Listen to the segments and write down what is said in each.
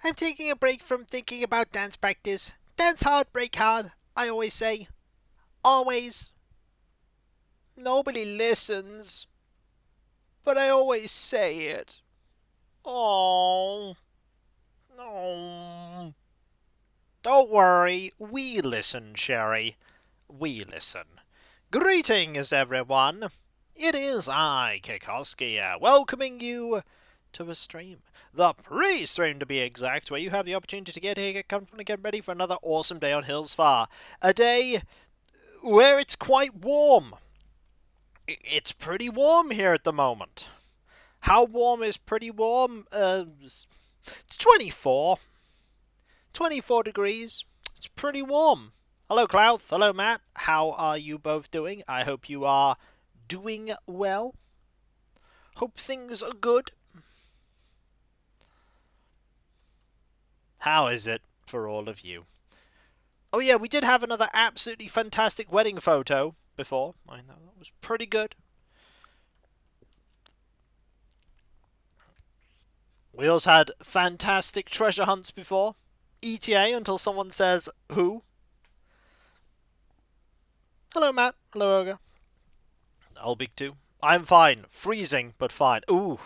I'm taking a break from thinking about dance practice. Dance hard, break hard, I always say. Always. Nobody listens. But I always say it. Oh. No. Don't worry, we listen, Sherry. We listen. Greetings, everyone. It is I, Kikoski, welcoming you to a stream. The pre-stream, to be exact, where you have the opportunity to get here, get comfortable, and get ready for another awesome day on Hills Far. A day where it's quite warm. It's pretty warm here at the moment. How warm is pretty warm? It's 24. 24 degrees. It's pretty warm. Hello, Clouth. Hello, Matt. How are you both doing? I hope you are doing well. Hope things are good. How is it for all of you? Oh yeah, we did have another absolutely fantastic wedding photo before. I know, that was pretty good. We also had fantastic treasure hunts before. ETA until someone says who. Hello, Matt. Hello, Ogre. I'll be too. I'm fine. Freezing, but fine. Ooh.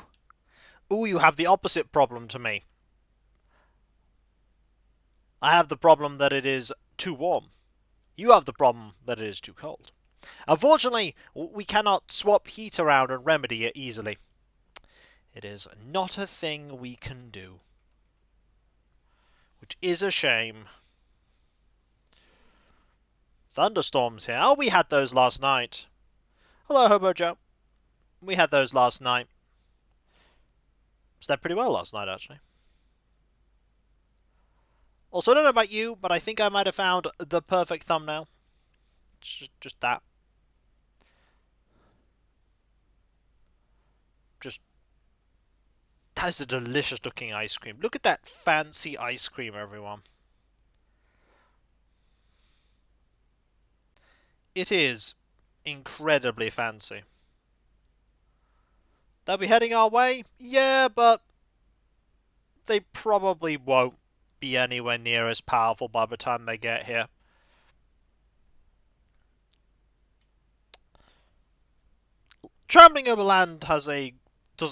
Ooh, you have the opposite problem to me. I have the problem that it is too warm. You have the problem that it is too cold. Unfortunately, we cannot swap heat around and remedy it easily. It is not a thing we can do. Which is a shame. Thunderstorms here. Oh, we had those last night. Hello, Hobo Joe. We had those last night. Slept pretty well last night, actually. Also, I don't know about you, but I think I might have found the perfect thumbnail. Just that. That is a delicious looking ice cream. Look at that fancy ice cream, everyone. It is incredibly fancy. They'll be heading our way? Yeah, but they probably won't be anywhere near as powerful by the time they get here. Traveling over land does a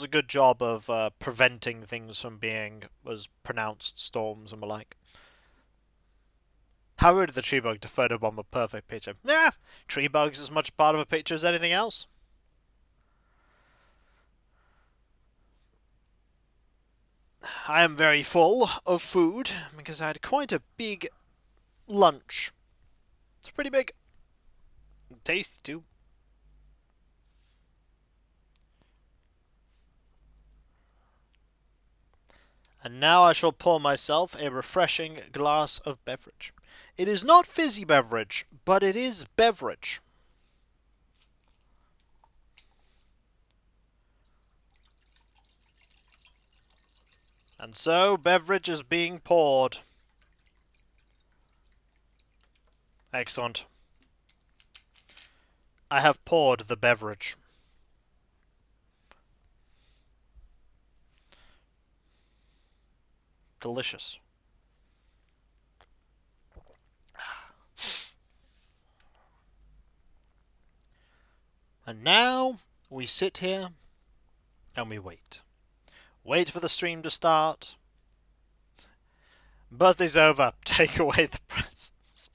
good job of preventing things from being as pronounced storms and the like. How rude of the tree bug to photobomb a perfect picture. Nah, tree bug's as much part of a picture as anything else. I am very full of food because I had quite a big lunch. It's pretty big. Tasty too. And now I shall pour myself a refreshing glass of beverage. It is not fizzy beverage, but it is beverage. And so, beverage is being poured. Excellent. I have poured the beverage. Delicious. And now, we sit here and we wait. Wait for the stream to start. Birthday's over. Take away the presents.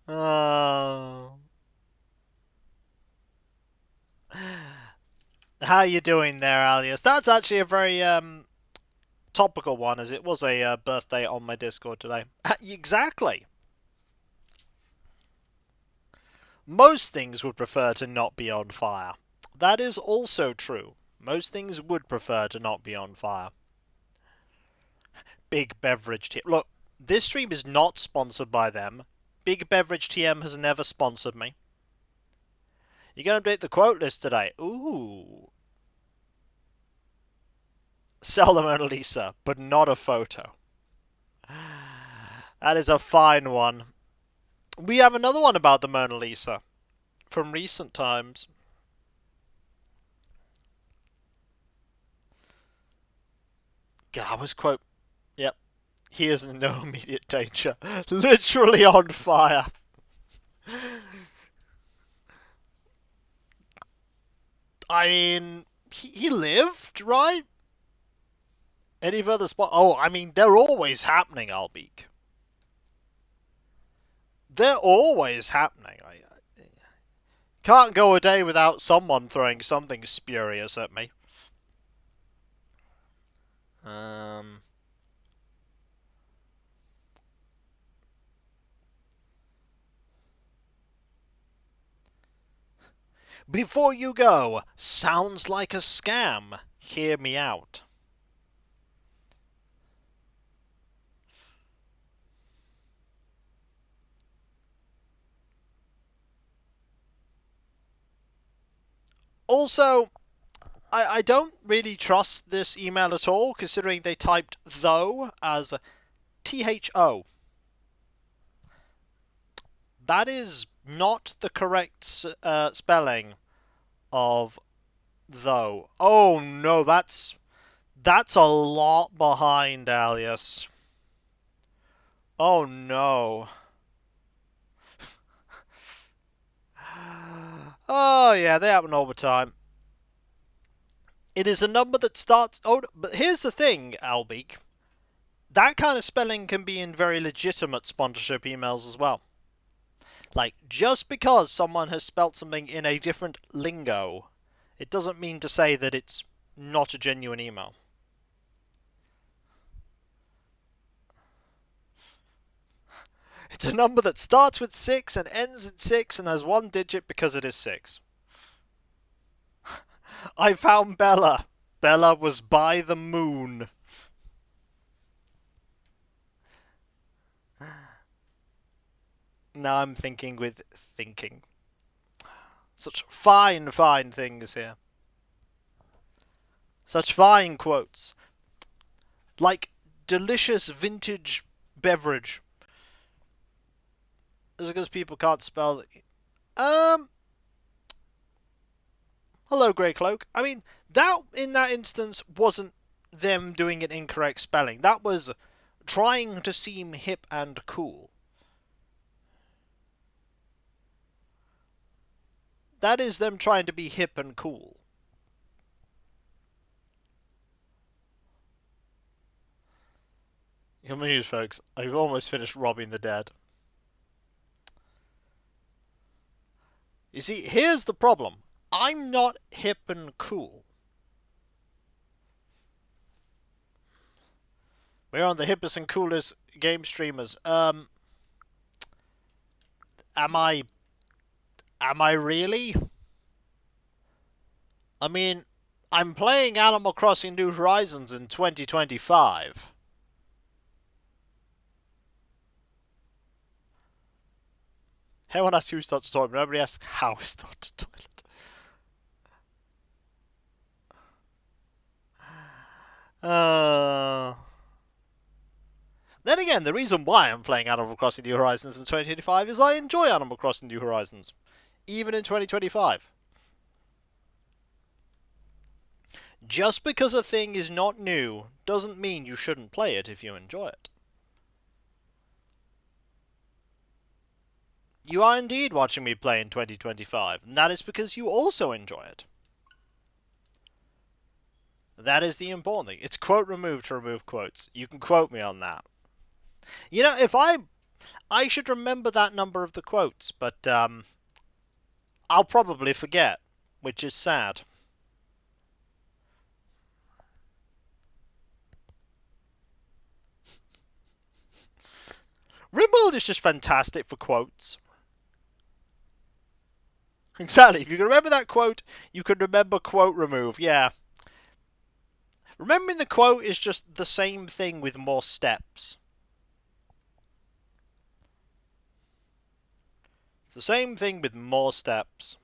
Oh. How you doing there, Alias? That's actually a very topical one, as it was a birthday on my Discord today. Exactly. Most things would prefer to not be on fire. That is also true. Most things would prefer to not be on fire. Big Beverage TM. Look, this stream is not sponsored by them. Big Beverage TM has never sponsored me. You're going to update the quote list today. Ooh. Sell the Mona Lisa, but not a photo. That is a fine one. We have another one about the Mona Lisa from recent times. God, I was quote Yep. He is in no immediate danger. Literally on fire. I mean, he lived, right? Any further spot? Oh, I mean, they're always happening, Albeek. They're always happening. I can't go a day without someone throwing something spurious at me. Um... Before you go, sounds like a scam. Hear me out. Also, I don't really trust this email at all, considering they typed though as THO. That is not the correct spelling of though. Oh no, that's a lot behind, Alias. Oh no. Oh yeah, they happen all the time. It is a number that starts. Oh, but here's the thing, Albeek. That kind of spelling can be in very legitimate sponsorship emails as well. Like, just because someone has spelt something in a different lingo, it doesn't mean to say that it's not a genuine email. It's a number that starts with 6 and ends in 6 and has one digit because it is 6. I found Bella. Bella was by the moon. Now I'm thinking with thinking. Such fine, fine things here. Such fine quotes. Like delicious vintage beverage. Is it because people can't spell it? Hello, Grey Cloak. I mean, that in that instance wasn't them doing an incorrect spelling. That was trying to seem hip and cool. That is them trying to be hip and cool. Good news, folks. I've almost finished Robbing the Dead. You see, here's the problem. I'm not hip and cool. We're on the hippest and coolest game streamers. Am I really? I mean, I'm playing Animal Crossing New Horizons in 2025. Everyone asks who starts the toilet, but nobody asks how we start the toilet. Then again, the reason why I'm playing Animal Crossing New Horizons in 2025 is I enjoy Animal Crossing New Horizons, even in 2025. Just because a thing is not new doesn't mean you shouldn't play it if you enjoy it. You are indeed watching me play in 2025, and that is because you also enjoy it. That is the important thing. It's quote removed to remove quotes. You can quote me on that. You know, if I should remember that number of the quotes, but I'll probably forget, which is sad. RimWorld is just fantastic for quotes. Exactly. If you can remember that quote, you can remember quote remove. Yeah. Remembering the quote is just the same thing with more steps. It's the same thing with more steps.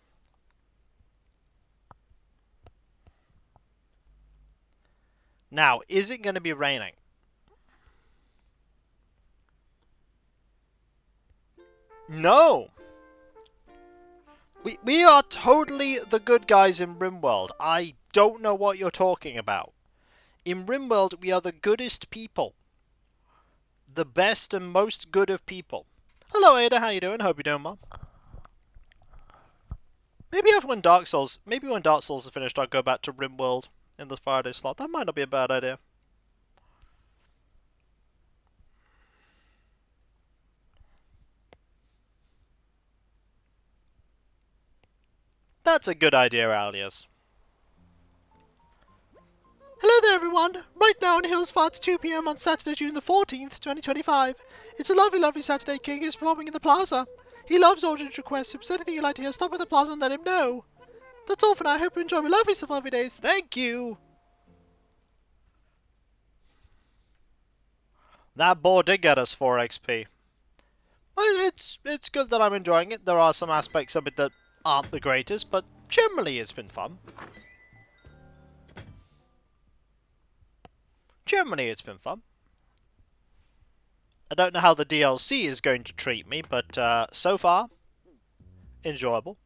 Now, is it going to be raining? No! We are totally the good guys in RimWorld. I don't know what you're talking about. In RimWorld, we are the goodest people. The best and most good of people. Hello Ada, how you doing? Hope you're doing well. Maybe when Dark Souls is finished, I'll go back to RimWorld in the Friday slot. That might not be a bad idea. That's a good idea, Alias. Hello there, everyone. Right now in Hillsford, it's 2 p.m. on Saturday, June the 14th, 2025. It's a lovely, lovely Saturday. King is performing in the plaza. He loves audience requests. If there's anything you'd like to hear, stop at the plaza and let him know. That's all for now. I hope you enjoy. We love yourself every day. Thank you. That board did get us 4 XP. Well, it's good that I'm enjoying it. There are some aspects of it that aren't the greatest, but generally it's been fun. Generally it's been fun. I don't know how the DLC is going to treat me, but so far, enjoyable.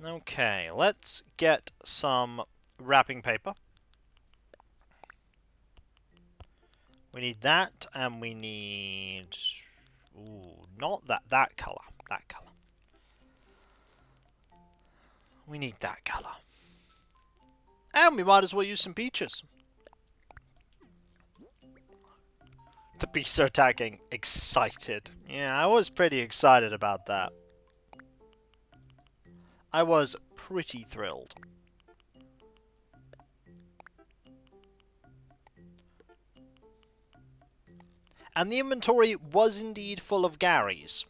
Okay, let's get some wrapping paper. We need that, and we need... Ooh, not that. That colour. That colour. We need that colour. And we might as well use some peaches. The beasts are attacking. Excited. Yeah, I was pretty excited about that. I was pretty thrilled. And the inventory was indeed full of Garys.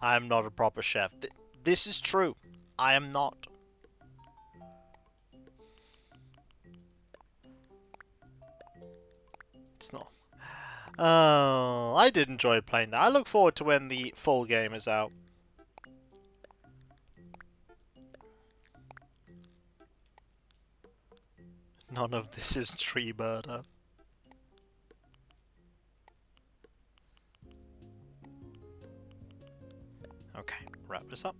I am not a proper chef. This is true. I am not. It's not. Oh, I did enjoy playing that. I look forward to when the full game is out. None of this is tree murder. Okay, wrap this up.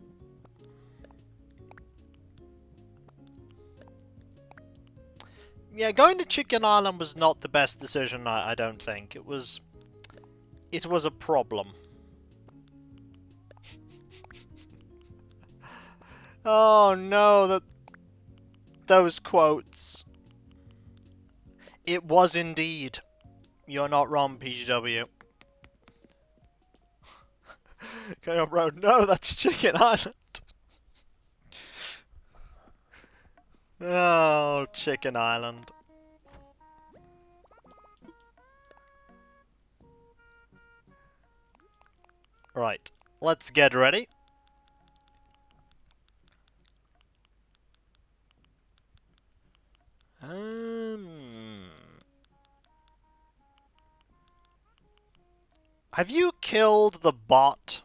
Yeah, going to Chicken Island was not the best decision, I don't think. It was a problem. Oh no, those quotes. It was indeed. You're not wrong, PGW. Okay, bro. No, that's Chicken Island. Oh, Chicken Island. Right, let's get ready. Have you killed the bot?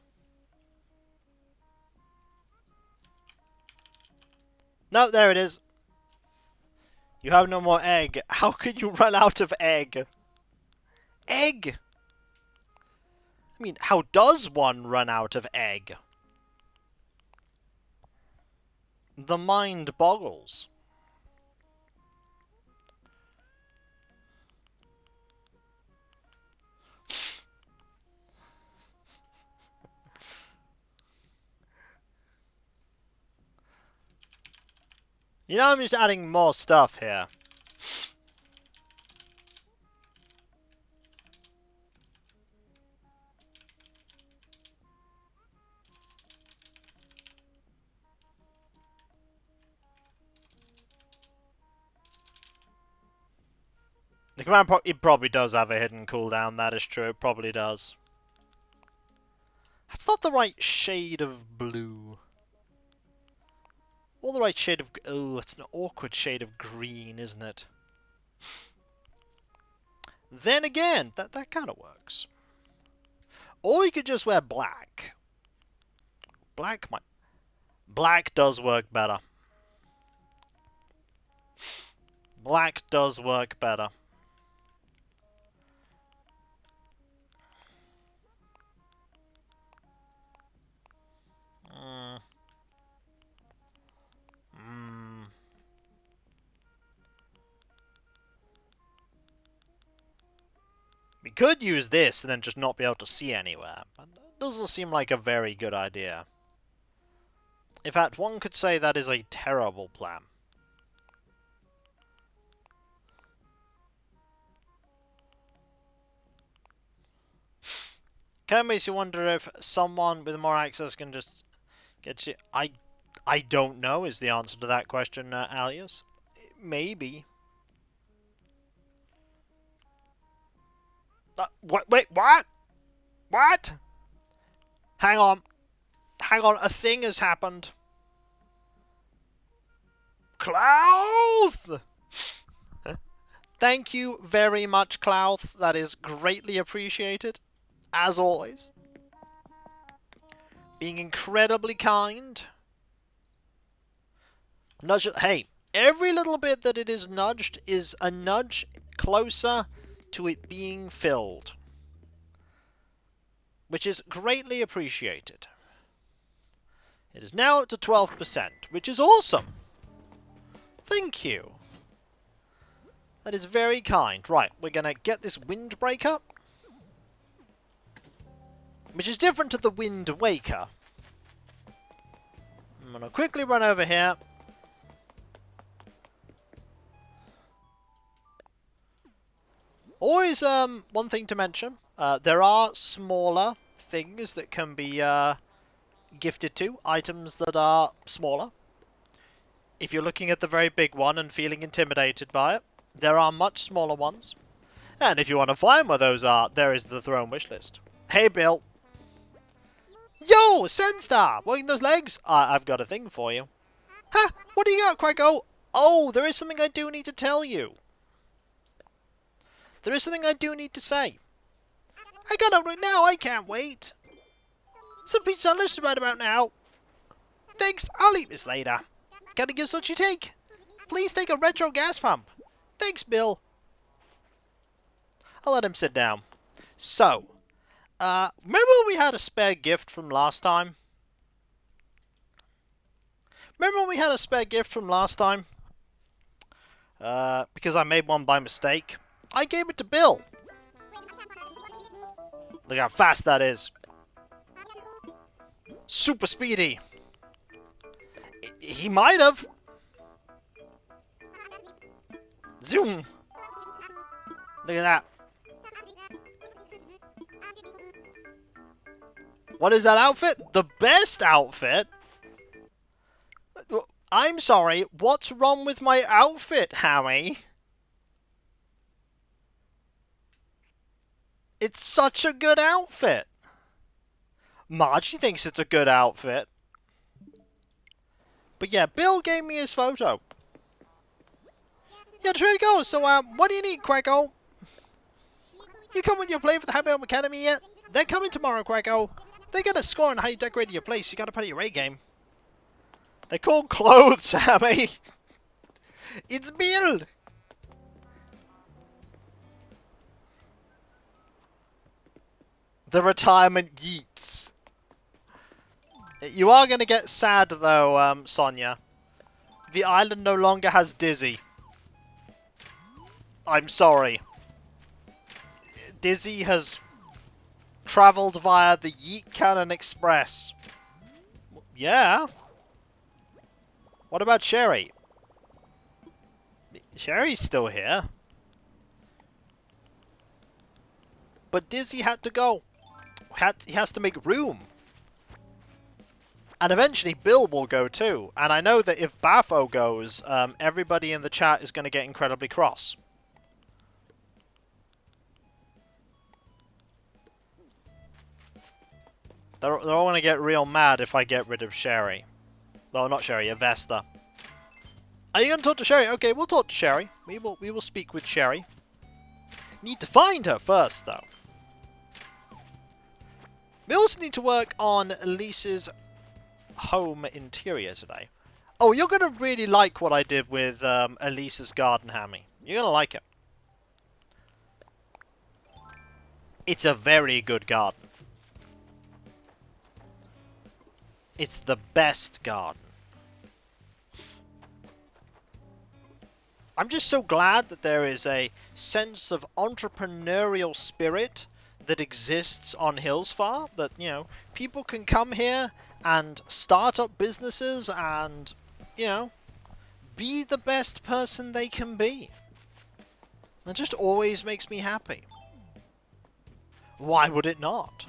No, there it is. You have no more egg. How could you run out of egg? Egg? I mean, how does one run out of egg? The mind boggles. You know, I'm just adding more stuff here. The command it probably does have a hidden cooldown, that is true, it probably does. That's not the right shade of blue. Or the right shade of... Oh, it's an awkward shade of green, isn't it? Then again, that kind of works. Or you could just wear black. Black does work better. Black does work better. We could use this and then just not be able to see anywhere, but it doesn't seem like a very good idea. In fact, one could say that is a terrible plan. Kind of makes you wonder if someone with more access can just get you. I don't know is the answer to that question, Alias. Maybe. What? Wait, what? What? Hang on. Hang on, a thing has happened. Clouth! Thank you very much, Clouth. That is greatly appreciated. As always. Being incredibly kind. Nudge it. Hey, every little bit that it is nudged is a nudge closer to it being filled. Which is greatly appreciated. It is now up to 12%, which is awesome. Thank you. That is very kind. Right, we're going to get this windbreaker. Which is different to the Wind Waker. I'm going to quickly run over here. Always, one thing to mention. There are smaller things that can be gifted to. Items that are smaller. If you're looking at the very big one and feeling intimidated by it, there are much smaller ones. And if you want to find where those are, there is the Throne Wishlist. Hey, Bill. Yo, Senstar! Working those legs? I've got a thing for you. Huh? What do you got, Quacko? Oh, there is something I do need to tell you. There is something I do need to say. I got it right now, I can't wait. Some pizza unlisted right about now. Thanks, I'll eat this later. Gotta give us what you take. Please take a retro gas pump. Thanks, Bill. I'll let him sit down. So, remember when we had a spare gift from last time? Because I made one by mistake. I gave it to Bill. Look how fast that is. Super speedy. He might have. Zoom. Look at that. What is that outfit? The best outfit? I'm sorry, what's wrong with my outfit, Hammy? It's such a good outfit. Margie thinks it's a good outfit. But yeah, Bill gave me his photo. Yeah, there you go. So, what do you need, Quacko? You come with your play for the Happy Home Academy yet? They're coming tomorrow, Quacko. They got a score on how you decorated your place. You gotta put your A game. They're called clothes, Sammy. It's Bill. The retirement yeets. You are going to get sad, though, Sonia. The island no longer has Dizzy. I'm sorry. Dizzy has travelled via the Yeet Cannon Express. Yeah. What about Sherry? Sherry's still here. But Dizzy had to go. He has to make room. And eventually Bill will go too. And I know that if Baffo goes, everybody in the chat is going to get incredibly cross. They're all going to get real mad if I get rid of Sherry. Well, not Sherry, Avesta. Are you going to talk to Sherry? Okay, we'll talk to Sherry. We will speak with Sherry. Need to find her first, though. We also need to work on Lisa's home interior today. Oh, you're going to really like what I did with Elisa's garden, Hammy. You're going to like it. It's a very good garden. It's the best garden. I'm just so glad that there is a sense of entrepreneurial spirit that exists on Hillsfar, that, you know, people can come here and start up businesses and, you know, be the best person they can be. That just always makes me happy. Why would it not?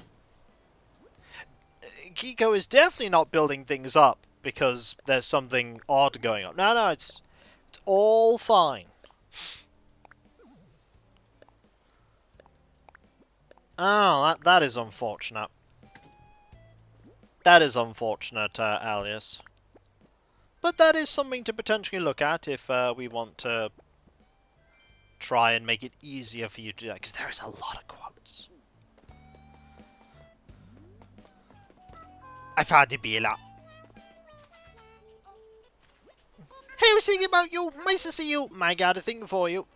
Kiko is definitely not building things up because there's something odd going on. No, it's all fine. Oh, that is unfortunate. That is unfortunate, Alias. But that is something to potentially look at if we want to try and make it easier for you to do that, because there is a lot of quotes. I've had to be a lot. Hey, I was thinking about you. Nice to see you. I got a thing for you.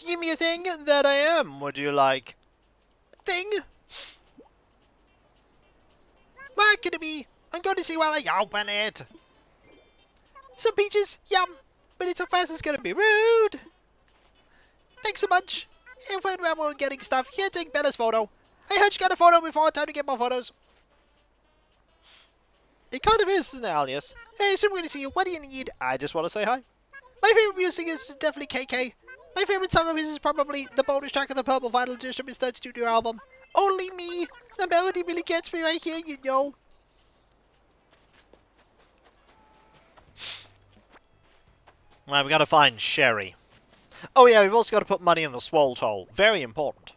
Give me a thing that I am. Would you like? Thing? What could it be? I'm going to see while I open it. Some peaches, yum. But it's so fast it's gonna be rude. Thanks so much. If we're getting stuff, here, take Bella's photo. I heard you got a photo before. Time to get more photos. It kind of is, isn't it, Alias? Hey, so good to see you. What do you need? I just want to say hi. My favorite music is definitely KK. My favorite song of his is probably the bonus track of the Purple Vinyl Disc from his third studio album. Only Me. The melody really gets me right here, you know. Right, we gotta find Sherry. Oh yeah, we've also got to put money in the Swole Toll. Very important.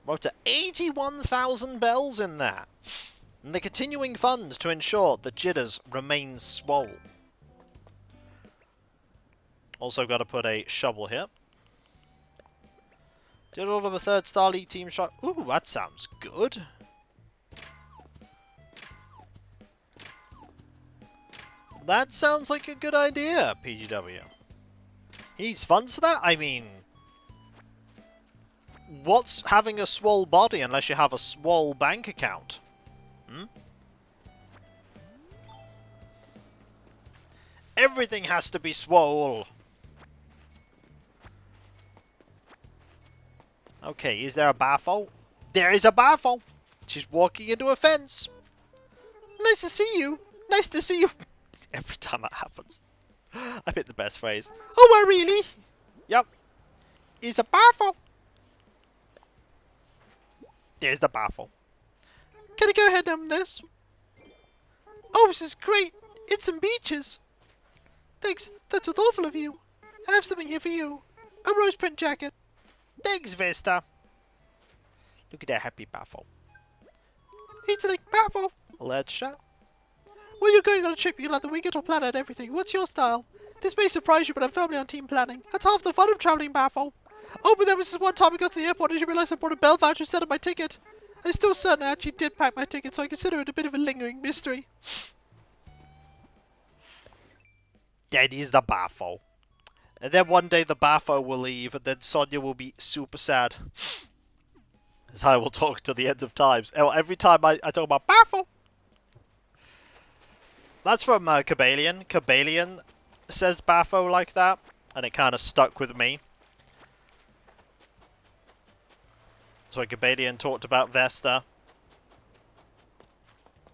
We're up to 81,000 bells in there. And the continuing funds to ensure that Jitters remains swole. Also got to put a shovel here. Did all of a third Star League team shot. Ooh, that sounds good. That sounds like a good idea, PGW. He needs funds for that? I mean, what's having a swole body unless you have a swole bank account? Hmm? Everything has to be swole. Okay, is there a baffle? There is a baffle. She's walking into a fence. Nice to see you. Nice to see you. Every time that happens. I picked the best phrase. Oh, well, really? Yep. Is a baffle. There's the baffle. Can I go ahead on this? Oh, this is great. It's some beaches. Thanks. That's thoughtful of you. I have something here for you. A rose print jacket. Thanks, Vista. Look at that happy baffle. It's like baffle. Let's chat. Well, you're going on a trip, you'll have the weekend to plan out everything. What's your style? This may surprise you, but I'm firmly on team planning. That's half the fun of travelling, baffle. Oh, but there was this one time I got to the airport and I realised I bought a bell voucher instead of my ticket. I'm still certain I actually did pack my ticket, so I consider it a bit of a lingering mystery. That is the baffle. And then one day the baffle will leave, and then Sonia will be super sad. As I will talk to the end of times. Every time I talk about baffle. That's from Cabalion. Cabalion says baffle like that, and it kind of stuck with me. So Cabalion talked about Vesta.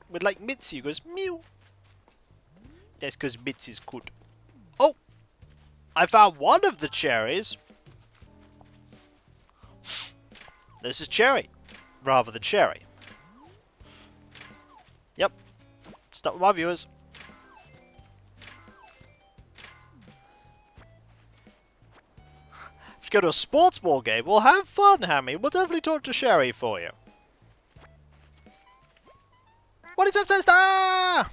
With like Mitzi goes, mew. That's because Mitzi's good. Oh! I found one of the cherries. This is cherry. Rather than cherry. Yep. Start with my viewers. If you go to a sports ball game, we'll have fun, Hammy. We'll definitely talk to Sherry for you. What is up, Testa?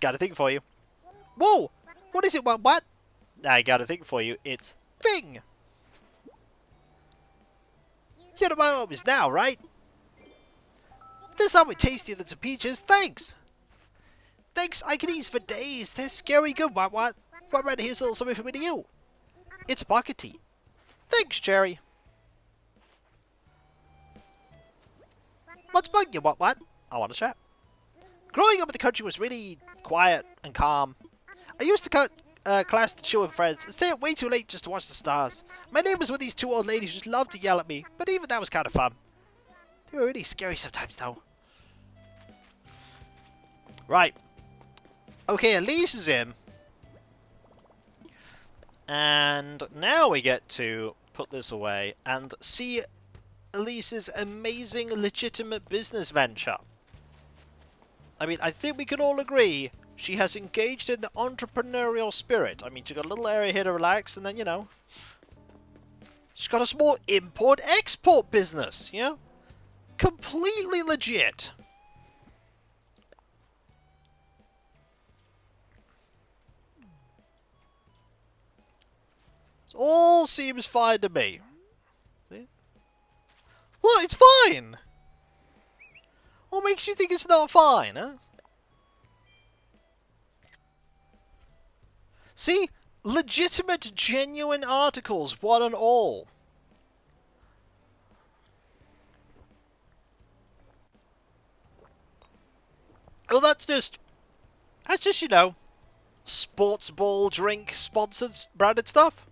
Got a thing for you. Whoa! What is it? What? I got a thing for you. It's thing. You know my home is now, right? This not tastier than some peaches. Thanks. Thanks. I can eat for days. They're scary good. What? What right here's a little something for me to you. It's pocket tea. Thanks, Cherry. What's bugging you? What? I want to chat. Growing up in the country was really quiet and calm. I used to class to chill with friends and stay up way too late just to watch the stars. My neighbors were these two old ladies who just loved to yell at me, but even that was kind of fun. They were really scary sometimes, though. Right. Okay, Elise is in. And now we get to put this away and see Elise's amazing, legitimate business venture. I mean, I think we can all agree she has engaged in the entrepreneurial spirit. I mean, she's got a little area here to relax, and then, you know, she's got a small import-export business, you know? Completely legit. It all seems fine to me. See? Well, it's fine! What makes you think it's not fine, huh? See? Legitimate, genuine articles, one and all. Well, that's just, you know, sports ball drink sponsored branded stuff.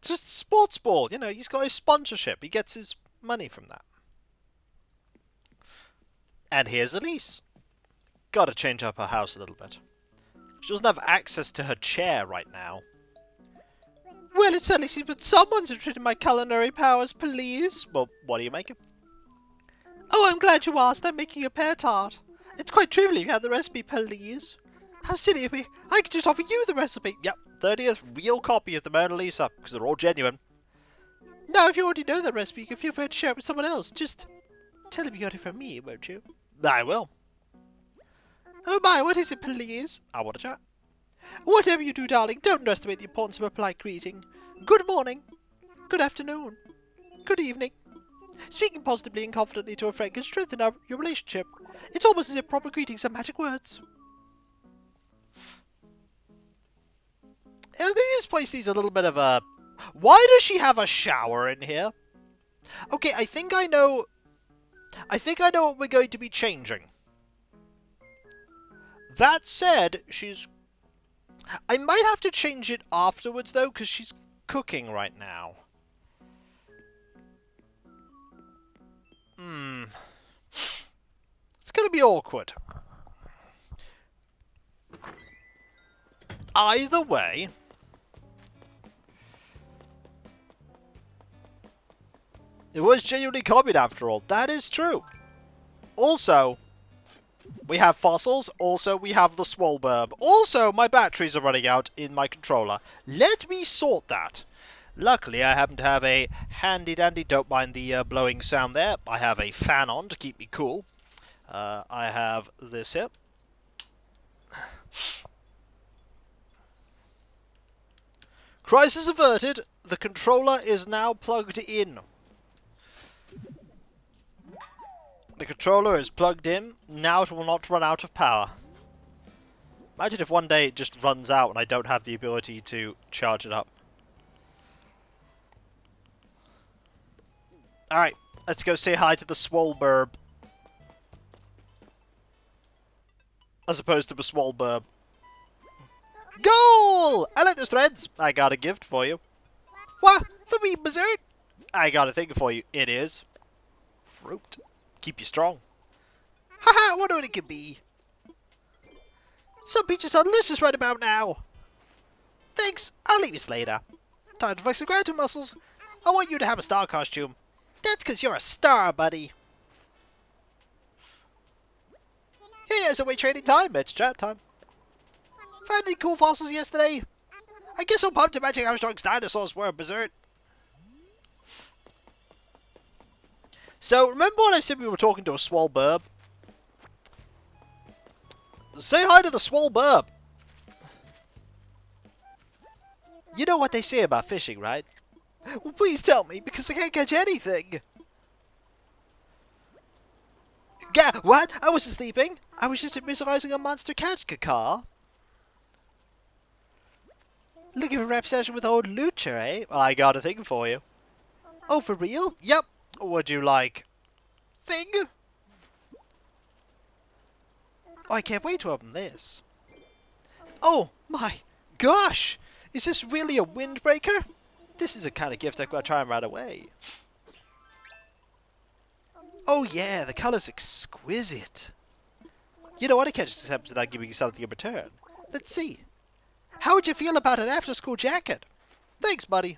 Just sports ball, you know, he's got his sponsorship. He gets his money from that. And here's Elise. Gotta change up her house a little bit. She doesn't have access to her chair right now. Well, it certainly seems that someone's entreated my culinary powers, please. Well, what are you making? Oh, I'm glad you asked. I'm making a pear tart. It's quite trivial if you had the recipe, please. How silly of me. I could just offer you the recipe. Yep, 30th real copy of the Mona Lisa, because they're all genuine. Now, if you already know the recipe, you can feel free to share it with someone else. Just tell them you got it from me, won't you? I will. Oh my, what is it, please? I want to chat. Whatever you do, darling, don't underestimate the importance of a polite greeting. Good morning. Good afternoon. Good evening. Speaking positively and confidently to a friend can strengthen your relationship. It's almost as if proper greetings are magic words. I think this place needs a little bit of a... Why does she have a shower in here? Okay, I think I know what we're going to be changing. That said, she's... I might have to change it afterwards, though, because she's cooking right now. It's going to be awkward. Either way... It was genuinely copied after all. That is true. Also, we have fossils. Also, we have the Swolburb. Also, my batteries are running out in my controller. Let me sort that. Luckily, I happen to have a handy-dandy, don't mind the blowing sound there. I have a fan on to keep me cool. I have this here. Crisis averted. The controller is now plugged in. The controller is plugged in. Now it will not run out of power. Imagine if one day it just runs out and I don't have the ability to charge it up. Alright, let's go say hi to the Swolburb. As opposed to the Swolburb. Goal! I like those threads. I got a gift for you. What? For me, Berserk? I got a thing for you. It is fruit. Keep you strong. Haha, wonder what it could be. Some peaches are delicious right about now. Thanks, I'll leave you later. Time to flex the gratitude muscles. I want you to have a star costume. That's because you're a star, buddy. Hey, it's away trading time. It's chat time. Found any cool fossils yesterday? I guess I'm pumped to imagine how strong dinosaurs were, Berserk. So, remember when I said we were talking to a Swolburb? Say hi to the Swolburb. You know what they say about fishing, right? Well, please tell me, because I can't catch anything. What? I wasn't sleeping. I was just mesmerizing a monster catch car. Looking for a rap session with old Lucha, eh? Well, I got a thing for you. Oh, for real? Yep. Would you like... thing? Oh, I can't wait to open this. Oh my gosh! Is this really a windbreaker? This is a kind of gift I've got to try and right away. Oh yeah, the colour's exquisite. You know what? I can't just accept without giving you something in return. Let's see. How would you feel about an after-school jacket? Thanks, buddy.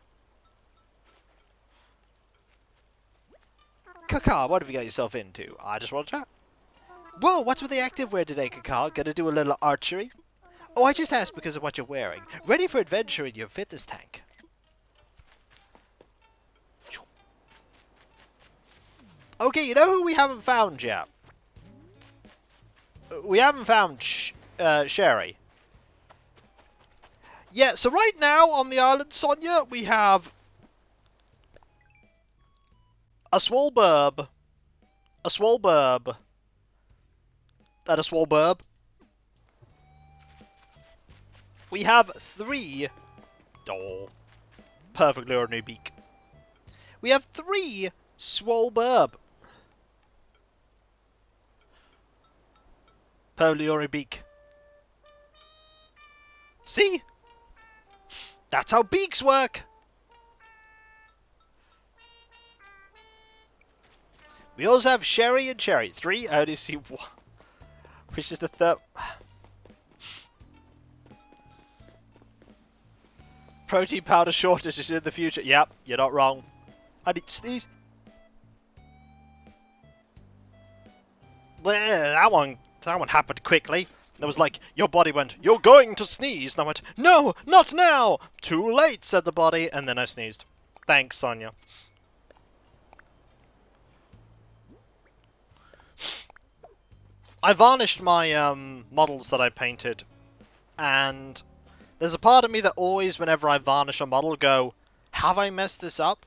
Kaka, what have you got yourself into? I just want to chat. Whoa, what's with the activewear today, Kaka? Gonna do a little archery? Oh, I just asked because of what you're wearing. Ready for adventure in your fitness tank. Okay, you know who we haven't found yet? We haven't found Sherry. Yeah, so right now on the island, Sonia, we have a Swolburb, a Swolburb, and a Swolburb. We have 3... Oh, perfectly ordinary beak. We have 3 Swolburb. Perfectly ordinary beak. See? That's how beaks work! We also have Sherry and Cherry. 3, I only see 1. Which is the third... Protein powder shortage is in the future. Yep, you're not wrong. I need to sneeze. That one happened quickly. It was like, your body went, you're going to sneeze. And I went, no, not now. Too late, said the body. And then I sneezed. Thanks, Sonia. I varnished my models that I painted. And there's a part of me that always, whenever I varnish a model, go, have I messed this up?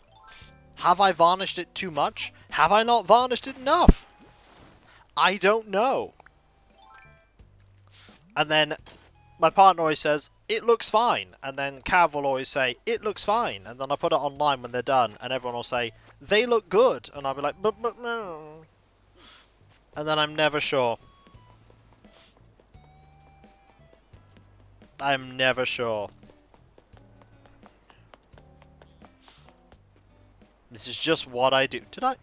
Have I varnished it too much? Have I not varnished it enough? I don't know. And then my partner always says, it looks fine. And then Cav will always say, it looks fine. And then I put it online when they're done, and everyone will say, they look good. And I'll be like, but no. And then I'm never sure. I'm never sure. This is just what I do. Did I?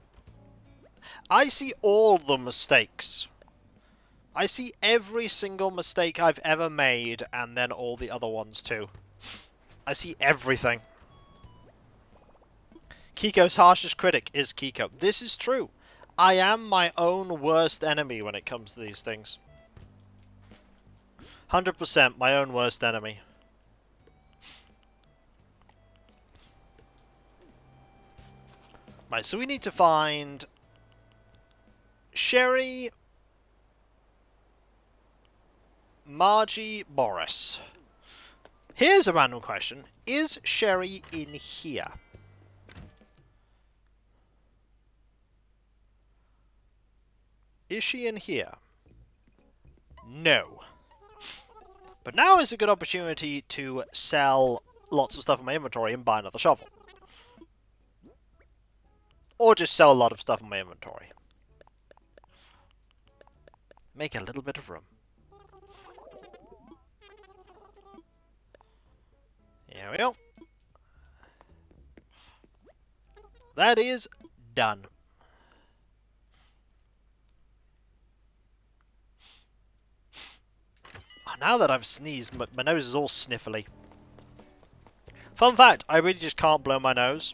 I see all the mistakes. I see every single mistake I've ever made, and then all the other ones too. I see everything. Kiko's harshest critic is Kiko. This is true. I am my own worst enemy when it comes to these things. 100% my own worst enemy. Right, so we need to find Sherry, Margie, Boris. Here's a random question. Is Sherry in here? Is she in here? No. But now is a good opportunity to sell lots of stuff in my inventory and buy another shovel. Or just sell a lot of stuff in my inventory. Make a little bit of room. There we go. That is done. Now that I've sneezed, my nose is all sniffly. Fun fact, I really just can't blow my nose.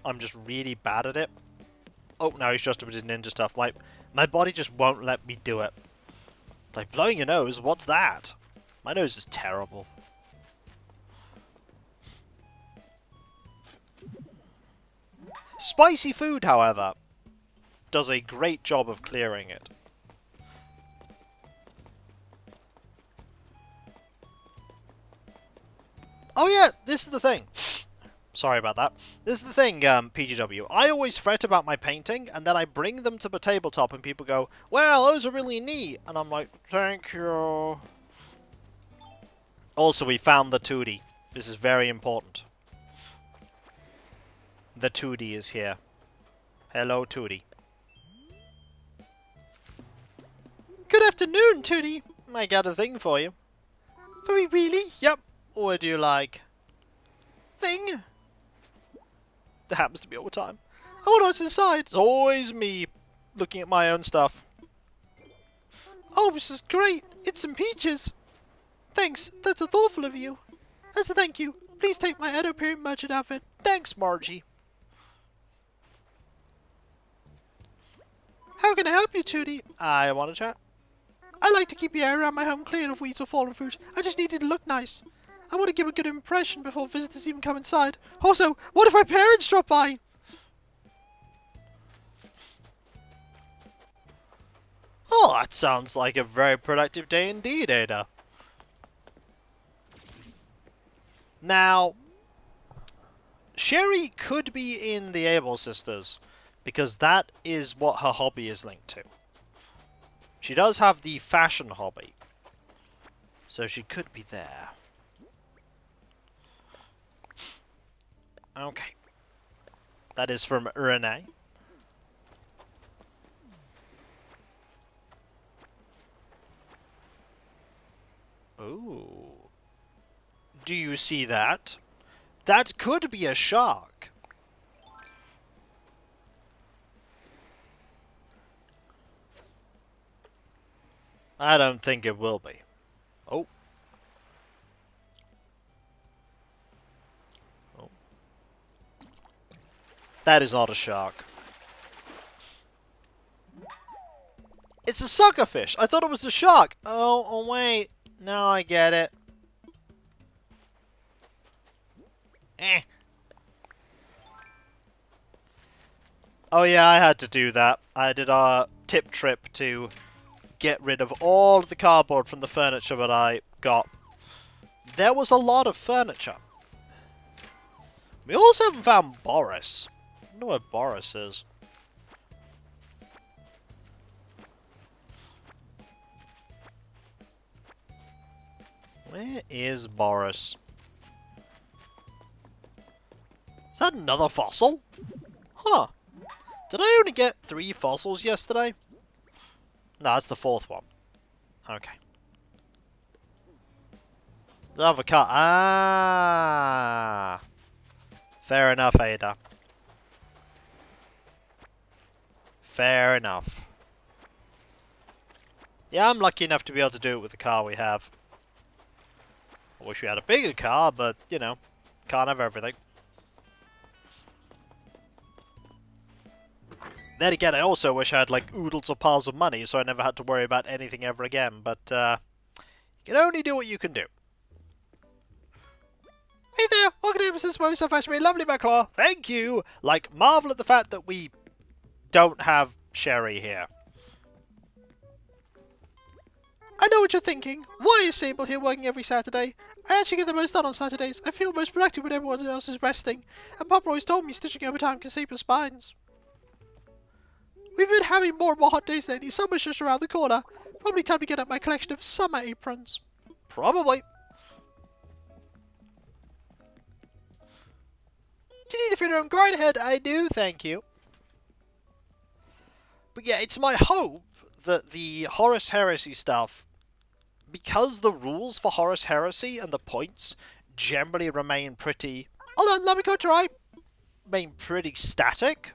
I'm just really bad at it. Oh, no, he's just with his ninja stuff. My body just won't let me do it. Like, blowing your nose, what's that? My nose is terrible. Spicy food, however, does a great job of clearing it. Oh yeah, this is the thing. Sorry about that. This is the thing, PGW. I always fret about my painting, and then I bring them to the tabletop, and people go, well, those are really neat. And I'm like, thank you. Also, we found the Tootie. This is very important. The Tootie is here. Hello, Tootie. Good afternoon, Tootie. I got a thing for you. For me, really? Yep. What do you like? Thing? That happens to me all the time. I wonder what's inside. It's always me looking at my own stuff. Oh, this is great. It's some peaches. Thanks. That's a thoughtful of you. As a thank you, please take my Edo period merchant outfit. Thanks, Margie. How can I help you, Tootie? I want to chat. I like to keep the area around my home clear of weeds or fallen fruit. I just need it to look nice. I want to give a good impression before visitors even come inside. Also, what if my parents drop by? Oh, that sounds like a very productive day indeed, Ada. Now, Sherry could be in the Able Sisters, because that is what her hobby is linked to. She does have the fashion hobby, so she could be there. Okay. That is from Renee. Ooh. Do you see that? That could be a shark. I don't think it will be. Oh. Oh. That is not a shark. It's a suckerfish. I thought it was a shark. Oh, wait. Now I get it. Eh. Oh yeah, I had to do that. I did a tip trip to get rid of all of the cardboard from the furniture that I got. There was a lot of furniture. We also haven't found Boris. I don't know where Boris is. Where is Boris? Is that another fossil? Huh. Did I only get 3 fossils yesterday? No, that's the 4th one. Okay. Another car. Ah. Fair enough, Ada. Fair enough. Yeah, I'm lucky enough to be able to do it with the car we have. I wish we had a bigger car, but, you know, can't have everything. Then again, I also wish I had, like, oodles of piles of money, so I never had to worry about anything ever again, but, you can only do what you can do. Hey there! Welcome to Mrs. Moses of Ashbury. Lovely Maclaw. Thank you! Like, marvel at the fact that we don't have Sherry here. I know what you're thinking. Why is Sable here working every Saturday? I actually get the most done on Saturdays. I feel most productive when everyone else is resting. And Papa always told me stitching overtime can save your spines. We've been having more and more hot days lately. Summer's just around the corner. Probably time to get out my collection of summer aprons. Probably. Do you need it for your own? Go right ahead. I do, thank you. But yeah, it's my hope that the Horus Heresy stuff, because the rules for Horus Heresy and the points generally remain pretty... Hold on, let me go try. Remain pretty static.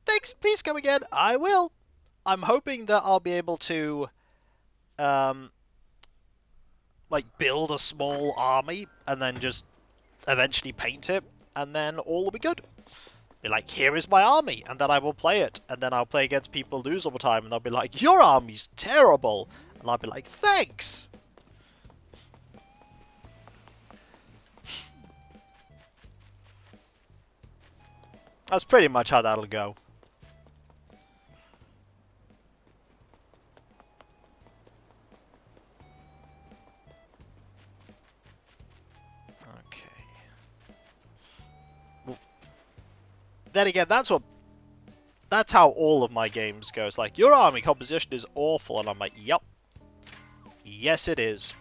Thanks, please come again. I will. I'm hoping that I'll be able to, like, build a small army and then just eventually paint it, and then all will be good. Be like, here is my army, and then I will play it, and then I'll play against people who lose all the time, and they'll be like, your army's terrible, and I'll be like, thanks! That's pretty much how that'll go. Then again, that's how all of my games go. It's like, your army composition is awful, and I'm like, yup. Yes, it is.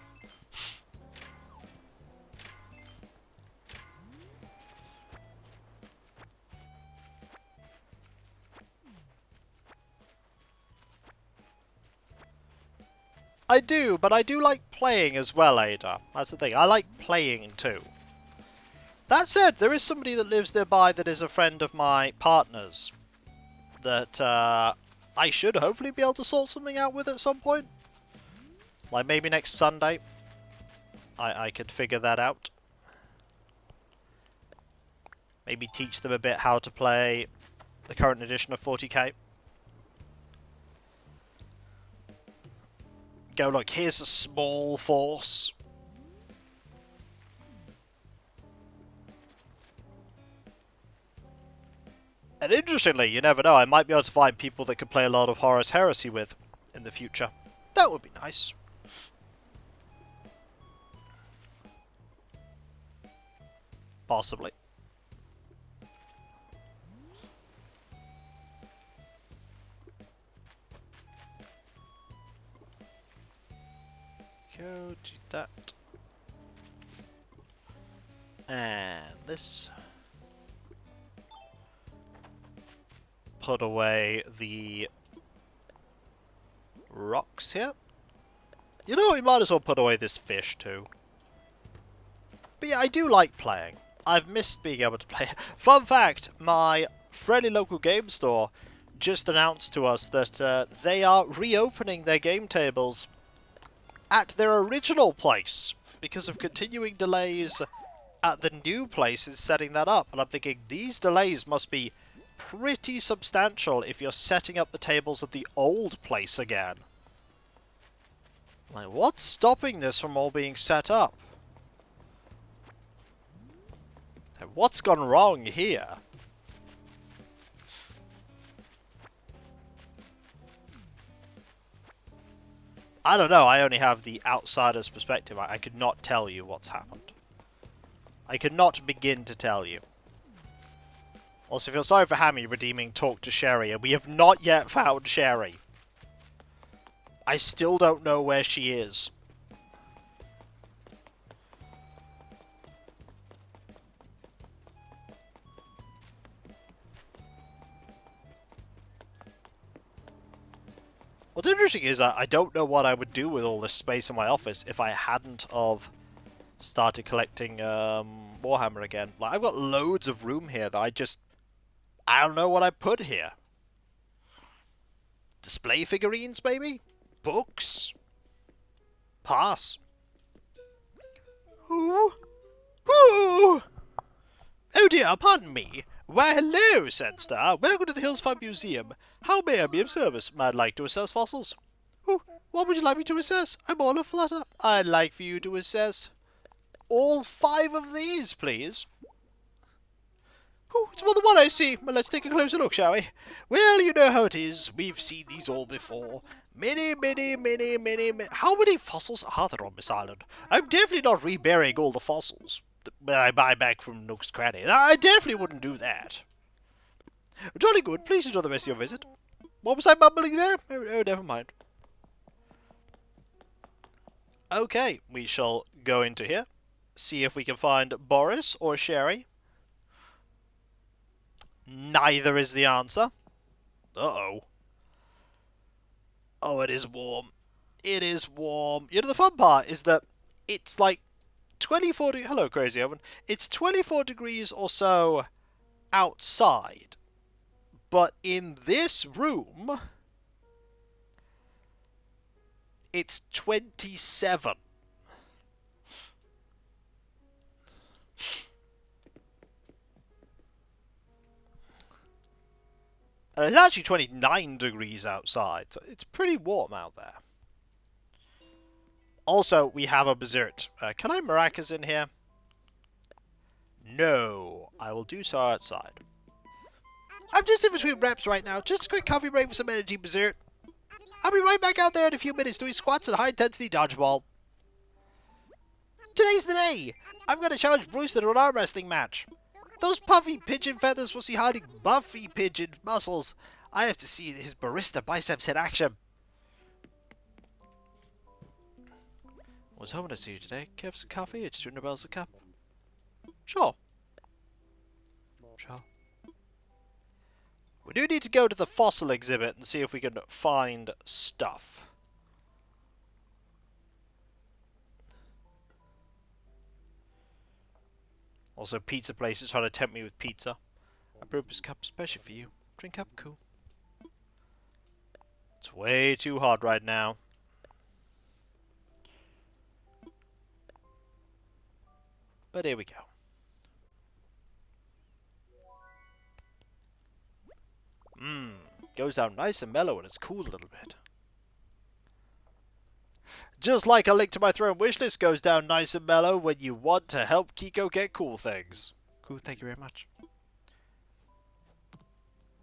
I do, but I do like playing as well, Ada. That's the thing. I like playing too. That said, there is somebody that lives nearby that is a friend of my partner's that I should hopefully be able to sort something out with at some point. Like maybe next Sunday. I could figure that out. Maybe teach them a bit how to play the current edition of 40k. Go, look, here's a small force. And interestingly, you never know, I might be able to find people that could play a lot of Horus Heresy with in the future. That would be nice. Possibly. Go do that. And this. Put away the rocks here. You know, we might as well put away this fish too. But yeah, I do like playing. I've missed being able to play. Fun fact, my friendly local game store just announced to us that they are reopening their game tables at their original place because of continuing delays at the new place in setting that up. And I'm thinking, these delays must be pretty substantial if you're setting up the tables at the old place again. Like, what's stopping this from all being set up? What's gone wrong here? I don't know, I only have the outsider's perspective. I could not tell you what's happened. I could not begin to tell you. Also, feel sorry for Hammy redeeming Talk to Sherry, and we have not yet found Sherry. I still don't know where she is. What's interesting is I don't know what I would do with all this space in my office if I hadn't of started collecting Warhammer again. Like, I've got loads of room here that I don't know what I put here. Display figurines, maybe? Books? Pass. Ooh. Ooh. Oh dear, pardon me. Why, hello, Sandstar. Welcome to the Hills Farm Museum. How may I be of service? I'd like to assess fossils. Ooh, what would you like me to assess? I'm all aflutter. I'd like for you to assess all 5 of these, please. Ooh, it's more than one I see. Well, let's take a closer look, shall we? Well, you know how it is. We've seen these all before. Many. How many fossils are there on this island? I'm definitely not reburying all the fossils that I buy back from Nook's Cranny. I definitely wouldn't do that. Jolly good. Please enjoy the rest of your visit. What was I mumbling there? Oh, never mind. Okay, we shall go into here. See if we can find Boris or Sherry. Neither is the answer. Uh-oh. Oh, it is warm. It is warm. You know, the fun part is that it's like 24 degrees... Hello, Crazy Oven. It's 24 degrees or so outside. But in this room, it's 27. And it's actually 29 degrees outside, so it's pretty warm out there. Also, we have a Berserk. Can I maracas in here? No. I will do so outside. I'm just in between reps right now. Just a quick coffee break for some energy, Berserk. I'll be right back out there in a few minutes doing squats and high-intensity dodgeball. Today's the day! I'm going to challenge Brewster to an arm wrestling match. Those puffy pigeon feathers must be hiding buffy pigeon muscles. I have to see his barista biceps in action. I was hoping to see you today. Can I have some coffee? It's $200 a cup. Sure. Sure. We do need to go to the fossil exhibit and see if we can find stuff. Also, pizza places trying to tempt me with pizza. I brewed this cup special for you. Drink up, cool. It's way too hot right now. But here we go. Goes down nice and mellow and it's cooled a little bit. Just like a Link to My Throne wishlist goes down nice and mellow when you want to help Kiko get cool things. Cool, thank you very much.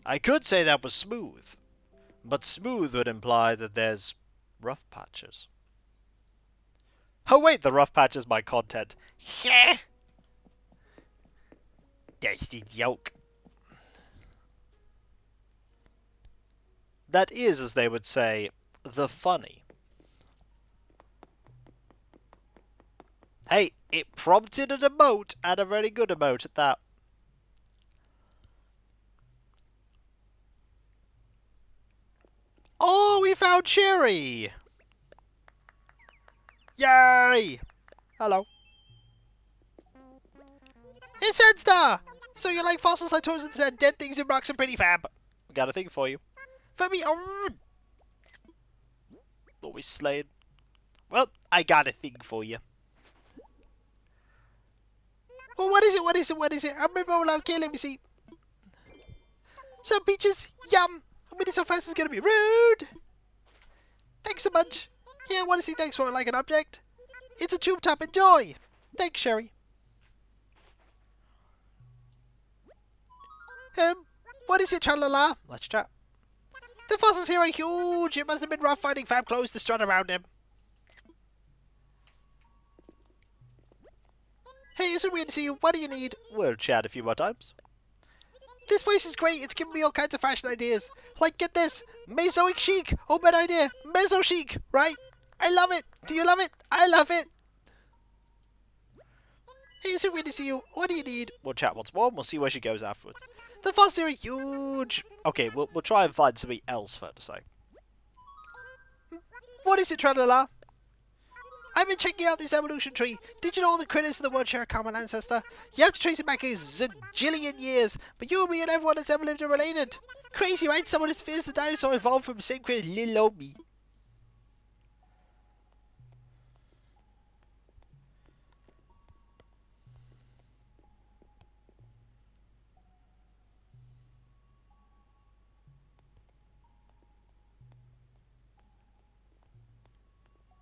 I could say that was smooth, but smooth would imply that there's rough patches. Oh wait, the rough patch is my content. Yeah. That's the joke. That is, as they would say, the funny. Hey, it prompted an emote, and a very good emote at that. Oh, we found Cherry! Yay! Hello. It's Headstar! So you like fossils, cytosis, and dead things in rocks and pretty fab. We got a thing for you. For me, always slaying. Well, I got a thing for you. Well, what is it? What is it? What is it? I'm okay, let me see. Some peaches, yum. A minute so fast is gonna be rude. Thanks so much. Yeah, what is he? Thanks for like an object. It's a tube top. Enjoy. Thanks, Sherry. What is it, tra-la-la? Let's chat. The fossils here are huge. It must have been rough finding fab clothes to strut around him. Hey, it's so weird to see you. What do you need? We'll chat a few more times. This place is great. It's giving me all kinds of fashion ideas. Like, get this. Mesoic chic. Oh, bad idea. Meso chic, right? I love it. Do you love it? I love it. Hey, it's so weird to see you. What do you need? We'll chat once more and we'll see where she goes afterwards. The fossils are huge. Okay, we'll try and find something else for her to say. What is it, tra-la-la? I've been checking out this evolution tree. Did you know all the critters in the world share a common ancestor? You have to trace it back a zillion years, but you, me, and everyone that's ever lived are related. Crazy, right? Someone as fierce as a dinosaur evolved from the same critter, little old me.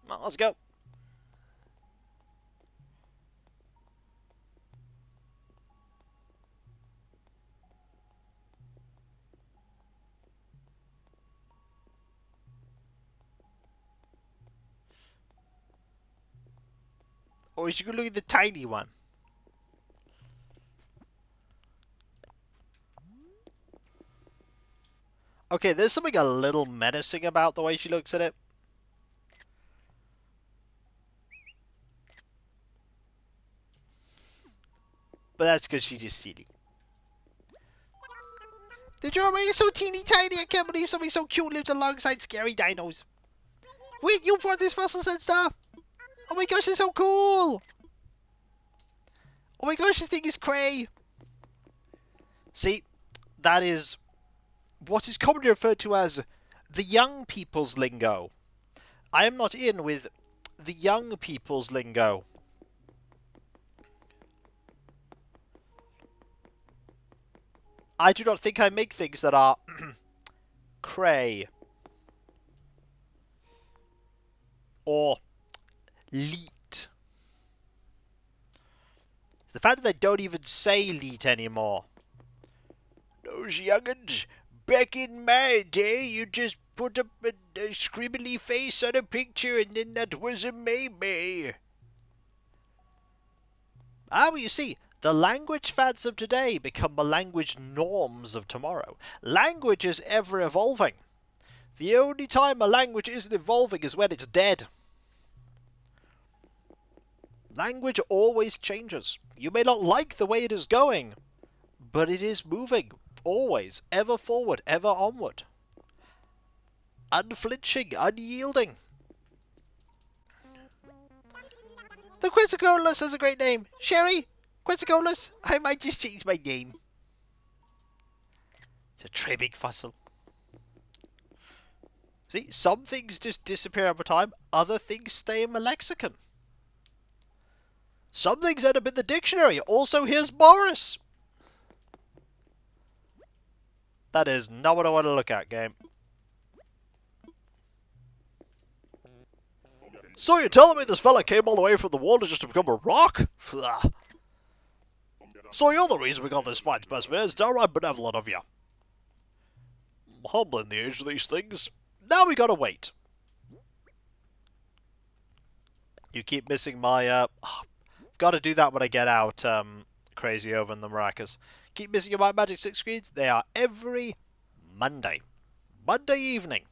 Well, let's go. Or you could look at the tiny one. Okay, there's something a little menacing about the way she looks at it. But that's because she's just silly. The drama is so teeny tiny, I can't believe something so cute lives alongside scary dinos. Wait, you brought this fossil and stuff? Oh my gosh, it's so cool! Oh my gosh, this thing is cray! See, that is what is commonly referred to as the young people's lingo. I am not in with the young people's lingo. I do not think I make things that are cray or leet. The fact that they don't even say leet anymore. Those young'uns, back in my day, you just put up a scribbly face on a picture and then that was a maybe. Ah, well, you see, the language fads of today become the language norms of tomorrow. Language is ever evolving. The only time a language isn't evolving is when it's dead. Language always changes. You may not like the way it is going, but it is moving. Always. Ever forward. Ever onward. Unflinching. Unyielding. The Quetzalcoatlus has a great name. Sherry, Quetzalcoatlus, I might just change my name. It's a très big fussel. See, some things just disappear over time, other things stay in my lexicon. Some things end up in the dictionary. Also, here's Morris. That is not what I want to look at, game. So you're telling me this fella came all the way from the water just to become a rock? So you're the reason we got this fight, specimen. It's downright benevolent of you. Humbling the age of these things. Now we gotta wait. You keep missing my, gotta do that when I get out, crazy over in the maracas. Keep missing your My Magic 6 screens. They are every Monday. Monday evening.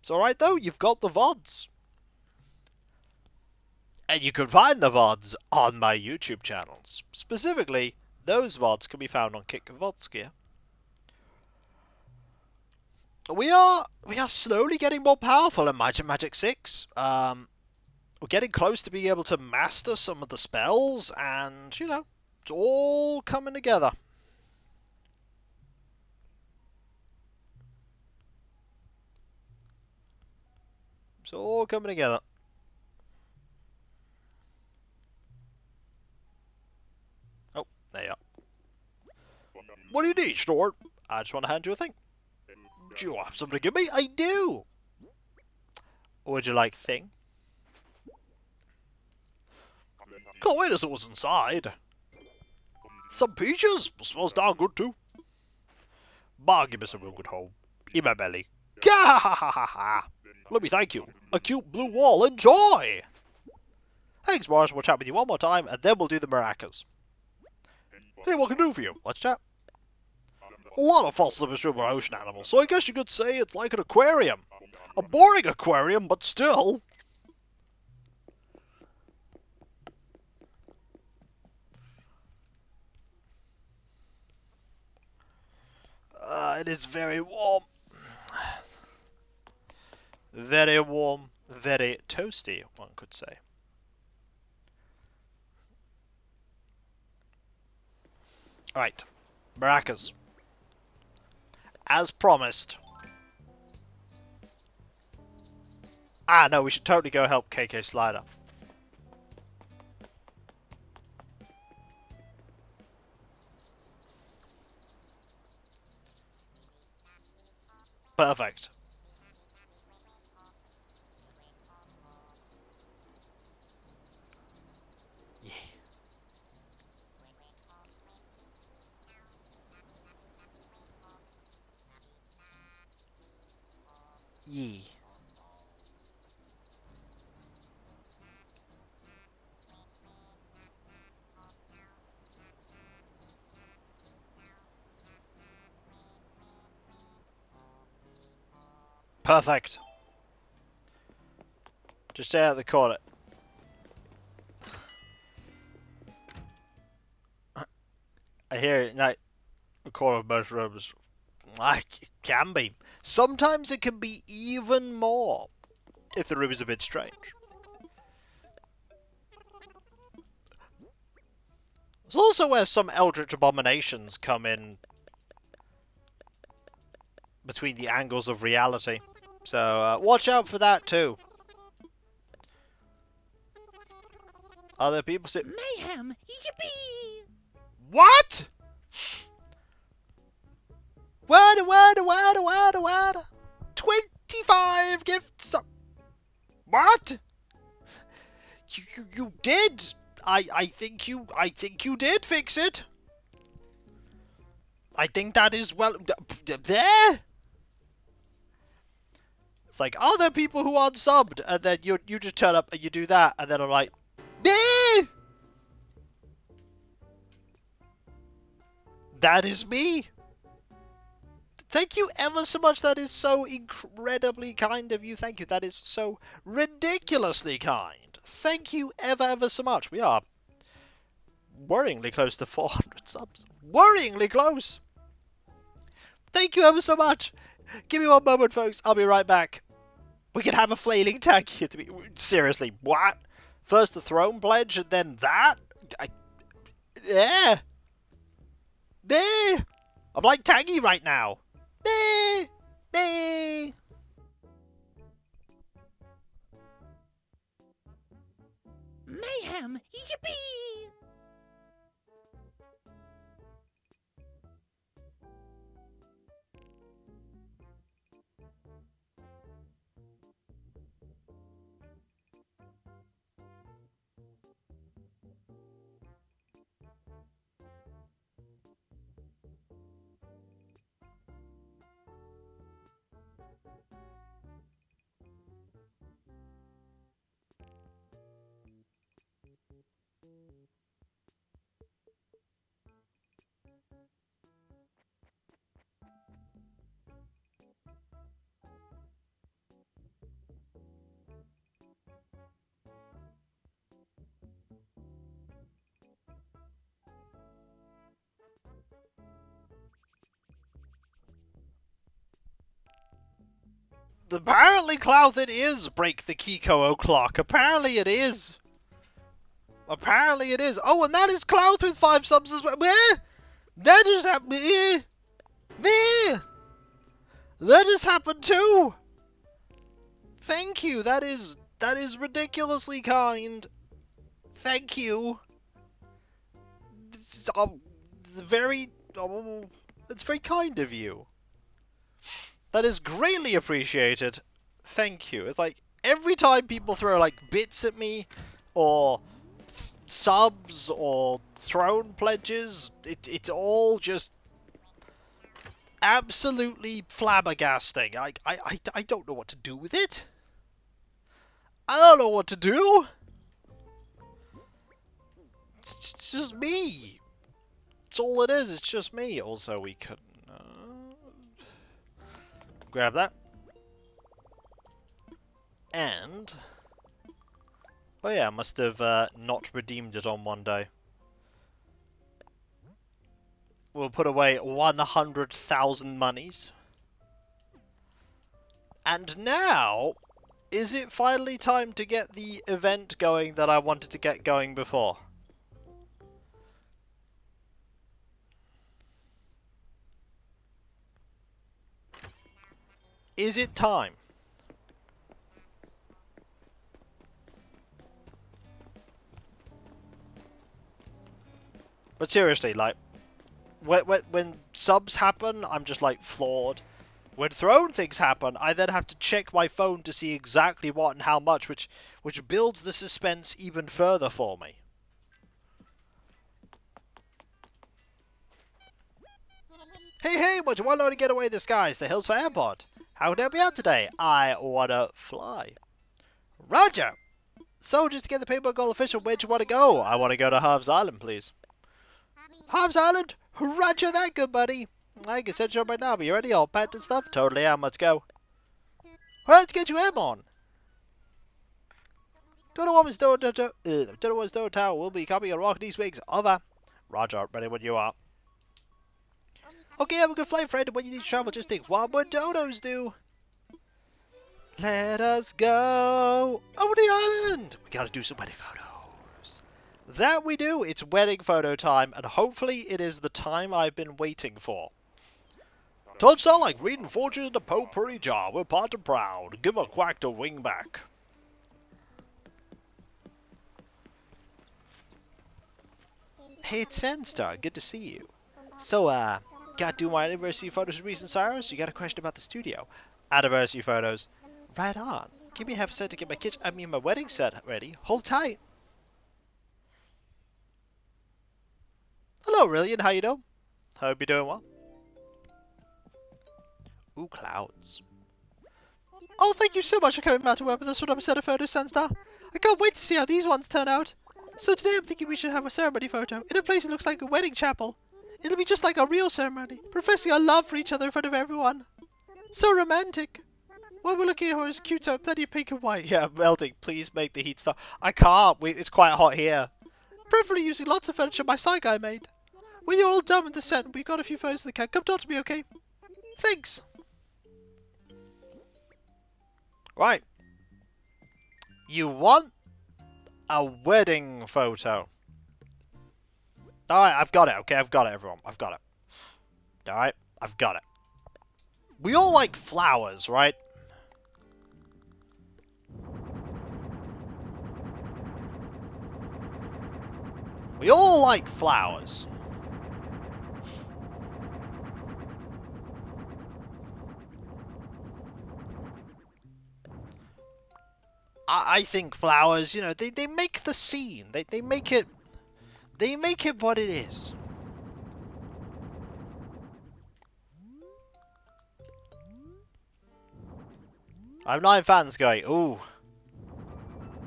It's alright though, you've got the VODs. And you can find the VODs on my YouTube channels. Specifically, those VODs can be found on Kick Vodskia. We are slowly getting more powerful in Magic 6. We're getting close to being able to master some of the spells, and, you know, it's all coming together. It's all coming together. Oh, there you are. What do you need, Stuart? I just want to hand you a thing. Do you have something to give me? I do! Would you like thing? Can't wait to see what's inside. Some peaches? Smells darn good too. Bah, give me some real good home. In my belly. Gah ha ha ha ha! Let me thank you. A cute blue wall. Enjoy! Thanks, Morris. We'll chat with you one more time, and then we'll do the maracas. Hey, what can I do for you? Let's chat. A lot of fossils in my ocean animals, so I guess you could say it's like an aquarium. A boring aquarium, but still. It is very warm. Very warm, very toasty, one could say. Alright, maracas. As promised. Ah, no, we should totally go help KK Slider. Perfect. Yeah. Yeah. Perfect. Just stay out of the corner. I hear it. Like, the corner of most rooms. It can be. Sometimes it can be even more if the room is a bit strange. It's also where some eldritch abominations come in between the angles of reality. So, watch out for that too. Other people say, Mayhem! Yippee! what? What? 25 gifts. What? You did. I think you did fix it. I think that is well there. It's like other people who aren't subbed, and then you just turn up and you do that, and then I'm like, eh! That is me. Thank you ever so much. That is so incredibly kind of you. Thank you. That is so ridiculously kind. Thank you ever so much. We are worryingly close to 400 subs. Worryingly close. Thank you ever so much. Give me one moment, folks. I'll be right back. We can have a flailing tank here to be... Seriously, what? First the throne pledge and then that? Yeah. I'm like Tangy right now. Nah. Mayhem! Yippee! Apparently, Cloud, it is break the Kiko o'clock. Apparently it is. Apparently it is. Oh, and that is Cloud with 5 subs as well. That just happened. That just happened too. Thank you. That is ridiculously kind. Thank you. It's, very. It's very kind of you. That is greatly appreciated. Thank you. It's like every time people throw like bits at me, or subs, or throne pledges, it's all just absolutely flabbergasting. I don't know what to do with it. I don't know what to do. It's just me. It's all it is. It's just me. Also, we can grab that. And oh yeah, I must have not redeemed it on one day. We'll put away 100,000 monies. And now, is it finally time to get the event going that I wanted to get going before? Is it time? But seriously, like, when subs happen, I'm just like floored. When throne things happen, I then have to check my phone to see exactly what and how much, which builds the suspense even further for me. Hey, what do you want to get away the skies? The hills for airport. How can I help you out today? I wanna fly. Roger! So, just to get the paperwork all official, where'd you want to go? I want to go to Harv's Island, please. Harv's Island? Roger that, good buddy. I can send you up right now, but you ready? All packed and stuff? Totally am, let's go. Alright, let's get you airborne. Don't know what Store Tower will be copying a rocket these weeks. Over. Roger, ready when you are. Okay, have a good flight, friend. When you need to travel, just think, what would dodos do? Let us go over the island. We gotta do some wedding photos. That we do. It's wedding photo time, and hopefully it is the time I've been waiting for. Touchdown like reading fortunes in a potpourri jar. We're part and proud. Give a quack to wing back. Hey, it's Sandstar. Good to see you. So, gotta do my anniversary photos with recent Cyrus? You got a question about the studio? Anniversary photos. Right on. Give me half a set to get my wedding set ready. Hold tight. Hello, Rillian. How you doing? Hope you're doing well. Ooh, clouds. Oh, thank you so much for coming out to work with us for another set of photos, Sunstar. I can't wait to see how these ones turn out. So today I'm thinking we should have a ceremony photo in a place that looks like a wedding chapel. It'll be just like a real ceremony, professing our love for each other in front of everyone. So romantic. What we're looking for is cute, so plenty of pink and white. Yeah, melting. Please make the heat stop. I can't. It's quite hot here. Preferably using lots of furniture my side guy made. When you're all done with the set, we've got a few photos that can come talk to me, okay? Thanks. Right. You want a wedding photo. Alright, I've got it, okay? I've got it, everyone. I've got it. Alright, I've got it. We all like flowers, right? We all like flowers. I think flowers, you know, they make the scene. They make it what it is. I have 9 fans going, ooh.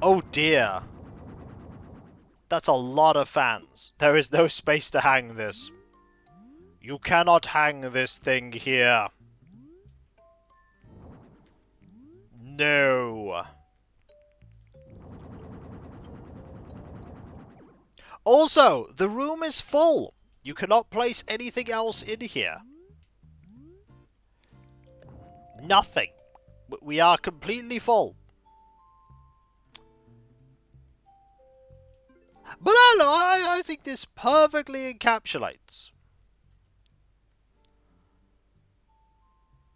Oh dear. That's a lot of fans. There is no space to hang this. You cannot hang this thing here. No. Also, the room is full. You cannot place anything else in here. Nothing. We are completely full. But I think this perfectly encapsulates.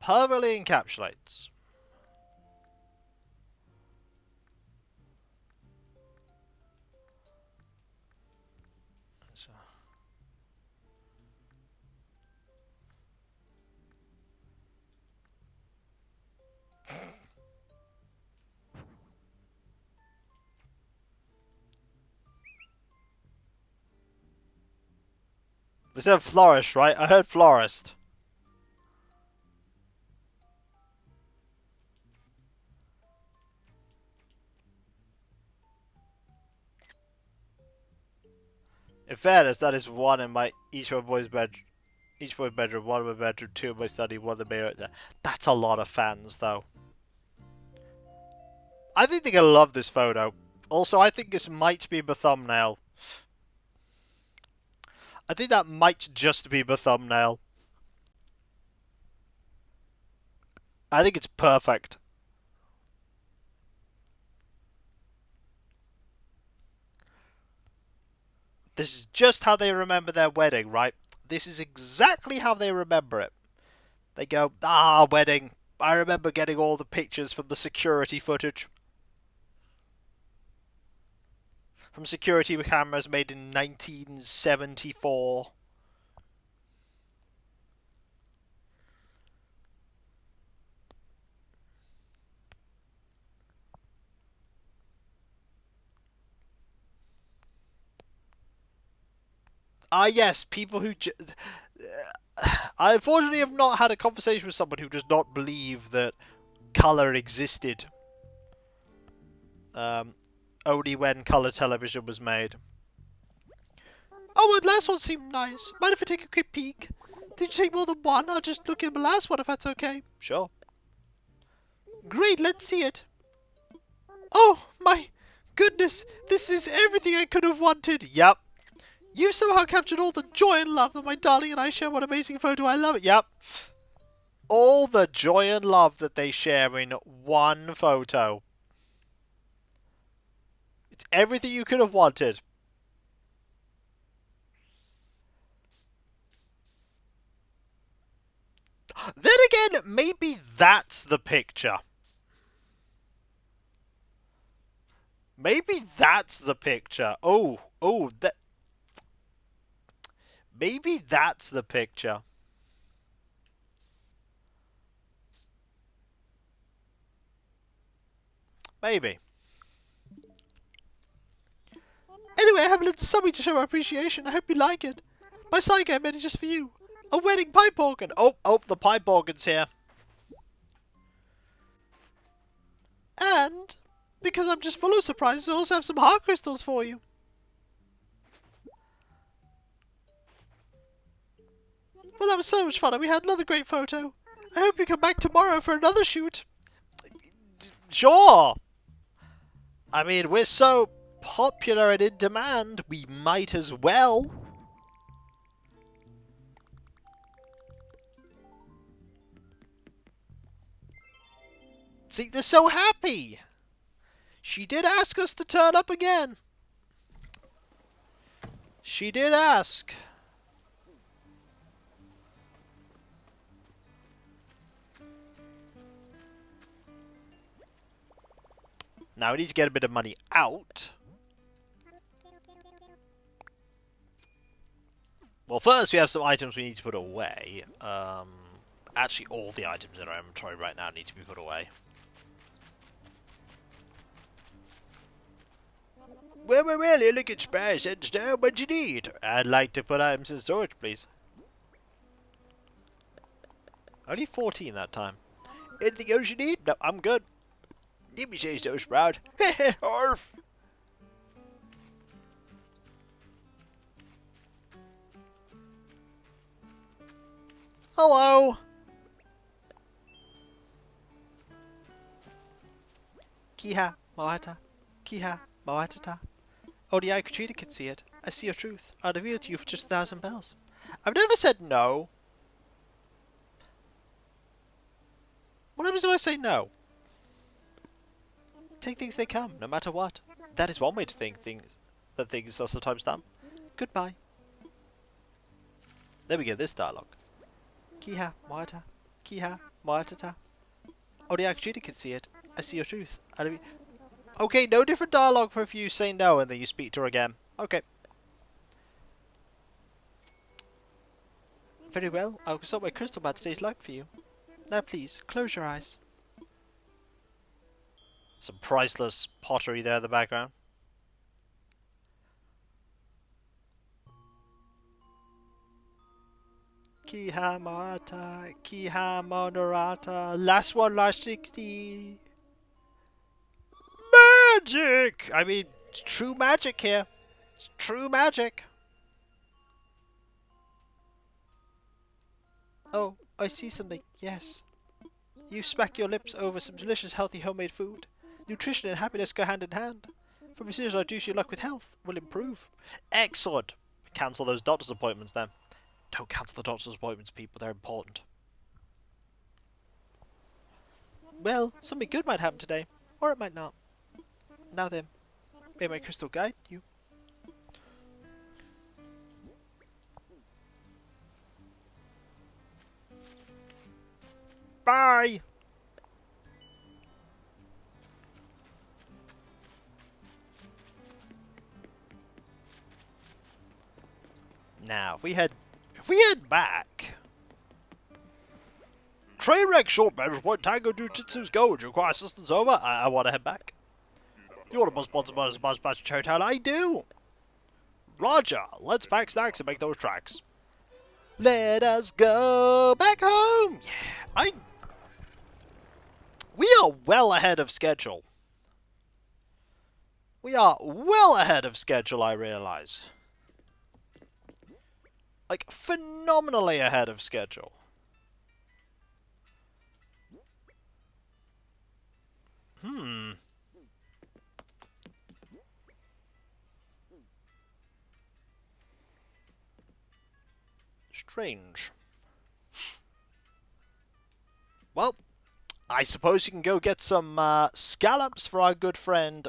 Perfectly encapsulates. So. Instead of florist, right? I heard florist. In fairness, that is one in my each boy's bedroom, one in my bedroom, 2 in my study, 1 in the mirror. That's a lot of fans, though. I think they're gonna love this photo. Also, I think this might be the thumbnail. I think that might just be the thumbnail. I think it's perfect. This is just how they remember their wedding, right? This is exactly how they remember it. They go, ah, wedding. I remember getting all the pictures from the security footage. From security cameras made in 1974. Ah, yes, people who... I unfortunately have not had a conversation with someone who does not believe that colour existed. Only when colour television was made. Oh, the last one seemed nice. Mind if I take a quick peek? Did you take more than one? I'll just look at the last one if that's okay. Sure. Great, let's see it. Oh, my goodness. This is everything I could have wanted. Yep. You somehow captured all the joy and love that my darling and I share. What an amazing photo. I love it. Yep. All the joy and love that they share in one photo. It's everything you could have wanted. Then again, maybe that's the picture. Maybe that's the picture. Oh, that... Maybe that's the picture. Maybe. Anyway, I have a little something to show our appreciation. I hope you like it. My side game made it just for you. A wedding pipe organ. Oh, the pipe organ's here. And, because I'm just full of surprises, I also have some heart crystals for you. Well, that was so much fun, and we had another great photo. I hope you come back tomorrow for another shoot. Sure. I mean, we're so popular and in demand, we might as well. See, they're so happy. She did ask us to turn up again. She did ask. Now we need to get a bit of money out. Well, first we have some items we need to put away. Actually, all the items in our inventory right now need to be put away. Well, you look at space and stuff. What do you need? I'd like to put items in storage, please. Only 14 that time. Anything else you need? No, I'm good. Let me say so, Sprout. Arf! Hello! Kiha, Moata. Kiha, Moatata. Oh, the Katrina can see it. I see your truth. I'll reveal it to you for just 1,000 bells. I've never said no. What happens if I say no? Take things they come, no matter what. That is one way to think things are sometimes done. Goodbye. There we go, this dialogue. Kiha, Moata. Kiha, Moatata. Oh, the Katrina can see it. I see your truth. Okay, no different dialogue for if you say no and then you speak to her again. Okay. Very well, I'll consult my crystal about today's luck for you. Now please, close your eyes. Some priceless pottery there in the background. Kiha Moata, Kiha Monorata, last one, last 60. Magic! I mean, it's true magic here. It's true magic. Oh, I see something. Yes. You smack your lips over some delicious, healthy homemade food. Nutrition and happiness go hand in hand. From as soon as I do your luck with health will improve. Excellent. Cancel those doctor's appointments then. Don't cancel the doctor's appointments, people. They're important. Well, something good might happen today. Or it might not. Now then, may my crystal guide you. Bye! Now, if we head back. Train wreck short measures point Tango Jujutsu's go. Do you require assistance over? I want to head back. You want to buzz as much as Chotown? I do! Roger, let's pack snacks and make those tracks. Let us go back home! Yeah, we are well ahead of schedule. We are well ahead of schedule, I realise. Like, phenomenally ahead of schedule. Strange. Well, I suppose you can go get some scallops for our good friend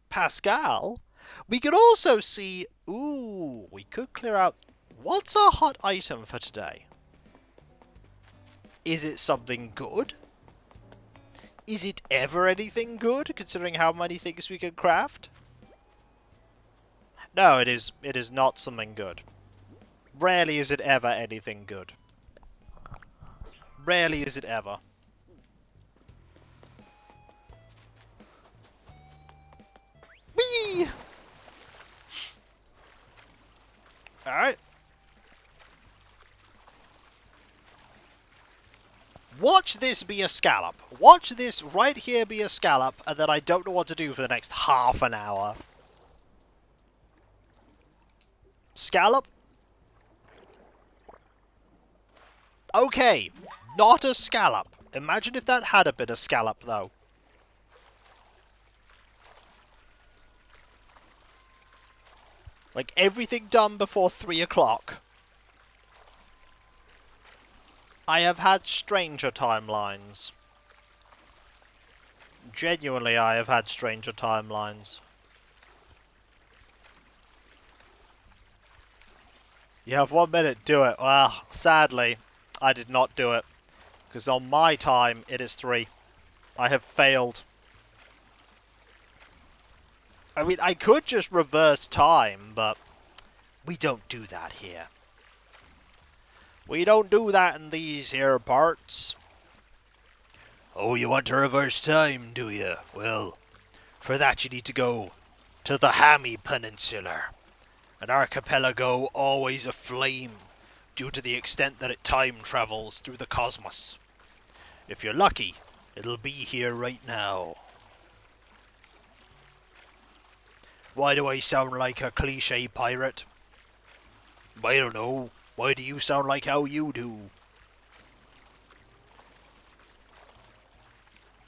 Pascal. We could also see... Ooh, we could clear out... What's our hot item for today? Is it something good? Is it ever anything good, considering how many things we can craft? No, it is not something good. Rarely is it ever anything good. Rarely is it ever. Whee! Alright. Watch this be a scallop. Watch this right here be a scallop, and then I don't know what to do for the next half an hour. Scallop? Okay, not a scallop. Imagine if that had been a scallop, though. Like, everything done before 3 o'clock. I have had stranger timelines. Genuinely, I have had stranger timelines. You have 1 minute, do it. Well, sadly, I did not do it. Because on my time, it is 3. I have failed. I mean, I could just reverse time, but we don't do that here. We don't do that in these here parts. Oh, you want to reverse time, do you? Well, for that you need to go to the Hammy Peninsula, an archipelago always aflame due to the extent that it time travels through the cosmos. If you're lucky, it'll be here right now. Why do I sound like a cliche pirate? I don't know. Why do you sound like how you do?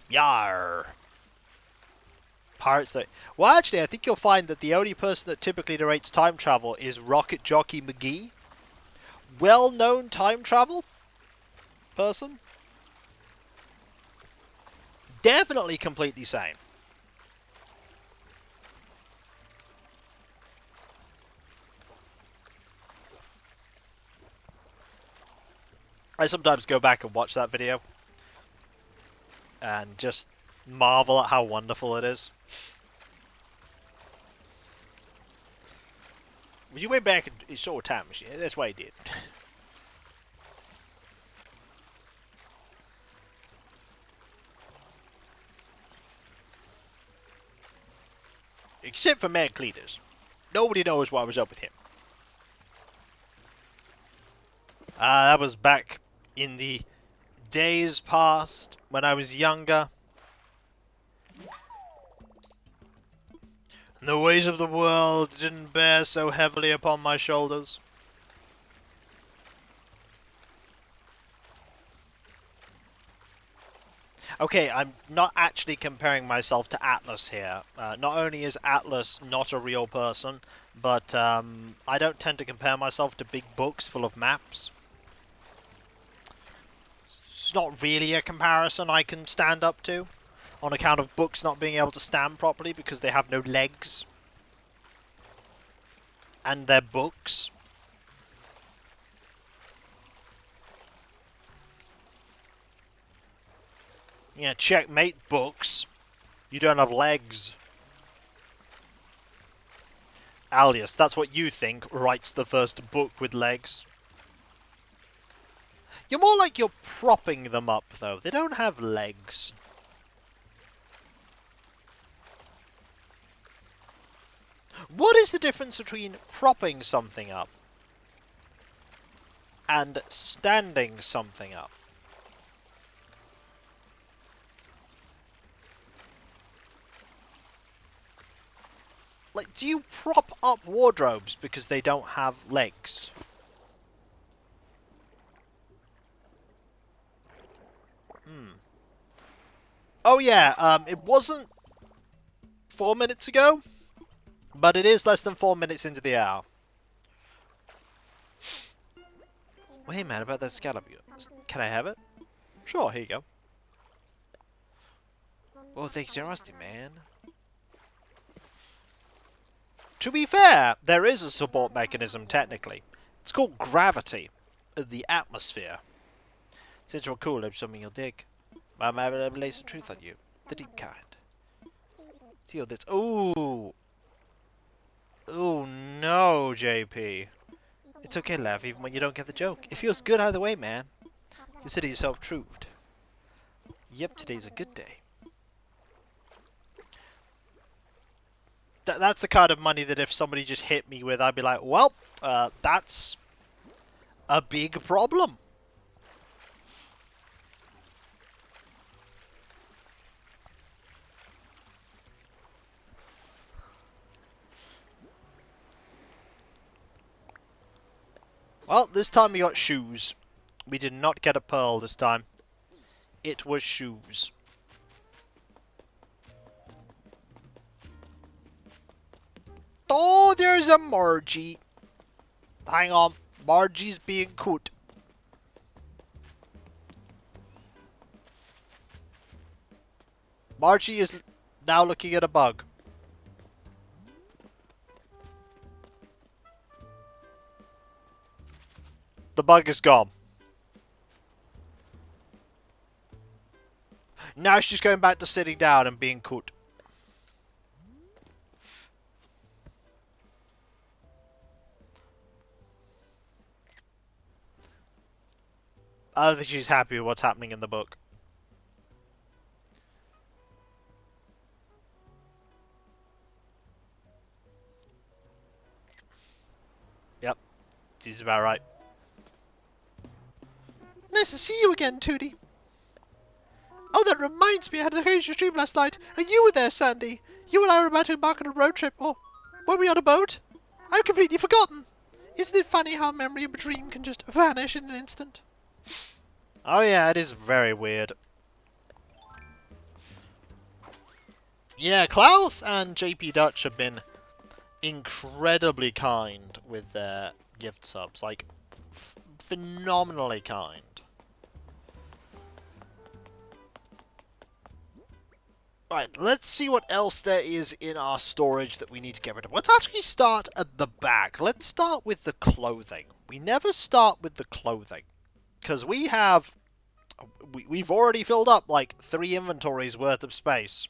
Yar. Pirates that... Well, actually, I think you'll find that the only person that typically narrates time travel is Rocket Jockey McGee. Well-known time travel person. Definitely completely sane. I sometimes go back and watch that video and just marvel at how wonderful it is. You went back and saw a time machine. That's what he did. Except for Mad Cletus. Nobody knows what was up with him. That was back in the days past when I was younger. And the weight of the world didn't bear so heavily upon my shoulders. Okay, I'm not actually comparing myself to Atlas here. Not only is Atlas not a real person, but I don't tend to compare myself to big books full of maps. It's not really a comparison I can stand up to, on account of books not being able to stand properly because they have no legs. And they're books. Yeah, checkmate, books. You don't have legs. Alias, that's what you think, writes the first book with legs. You're more like you're propping them up, though. They don't have legs. What is the difference between propping something up and standing something up? Like, do you prop up wardrobes because they don't have legs? Oh yeah, it wasn't 4 minutes ago, but it is less than 4 minutes into the hour. Well, hey man, about that scallop, can I have it? Sure, here you go. Well, thanks generosity, man. To be fair, there is a support mechanism, technically. It's called gravity, the atmosphere. Since you're cool, there's something you'll dig. I might lay some truth on you. The deep kind. See this. Ooh. Ooh, no, JP. It's okay, laugh, even when you don't get the joke. It feels good either way, man. Consider yourself truth. Yep, today's a good day. That's the kind of money that if somebody just hit me with, I'd be like, well, that's a big problem. Well, this time we got shoes. We did not get a pearl this time. It was shoes. Oh, there's a Margie. Hang on. Margie's being cute. Margie is now looking at a bug. The bug is gone. Now she's going back to sitting down and being cooked. I don't think she's happy with what's happening in the book. Yep, seems about right. Nice to see you again, Tootie. Oh, that reminds me, I had a crazy dream last night, and you were there, Sandy. You and I were about to embark on a road trip, or were we on a boat? I've completely forgotten. Isn't it funny how memory of a dream can just vanish in an instant? Oh yeah, it is very weird. Yeah, Klaus and JP Dutch have been incredibly kind with their gift subs. Like, phenomenally kind. Right, let's see what else there is in our storage that we need to get rid of. Let's actually start at the back. Let's start with the clothing. We never start with the clothing. Because we've already filled up like 3 inventories worth of space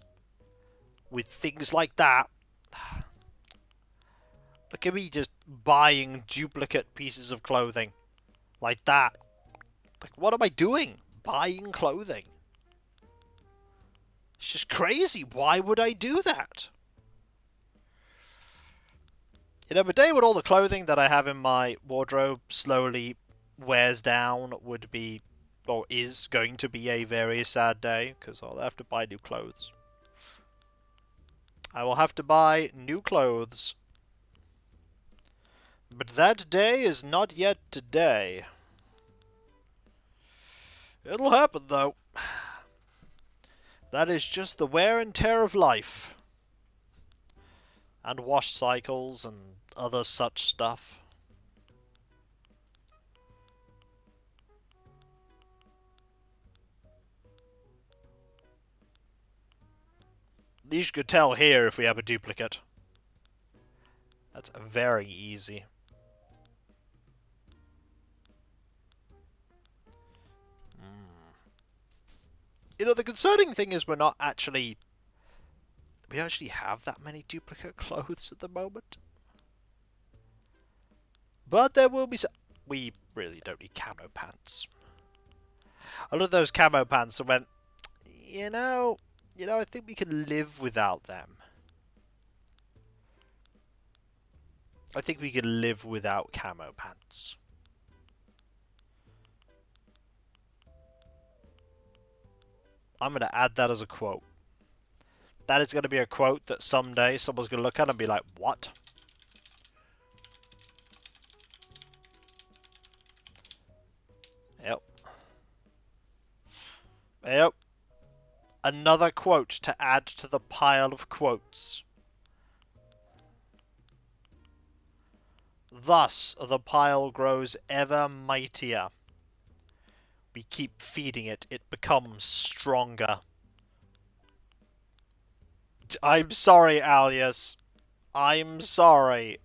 with things like that. Look at me just buying duplicate pieces of clothing like that. Like, what am I doing? Buying clothing. It's just crazy. Why would I do that? You know, a day when all the clothing that I have in my wardrobe slowly wears down would be, or is going to be, a very sad day, because I'll have to buy new clothes. I will have to buy new clothes. But that day is not yet today. It'll happen, though. That is just the wear and tear of life. And wash cycles and other such stuff. You could tell here if we have a duplicate. That's very easy. You know, the concerning thing is we actually have that many duplicate clothes at the moment. But there will be some. We really don't need camo pants. I love those camo pants that went, you know, I think we can live without them. I think we can live without camo pants. I'm going to add that as a quote. That is going to be a quote that someday someone's going to look at and be like, what? Yep. Yep. Another quote to add to the pile of quotes. Thus the pile grows ever mightier. We keep feeding it, it becomes stronger. I'm sorry, Alias. I'm sorry.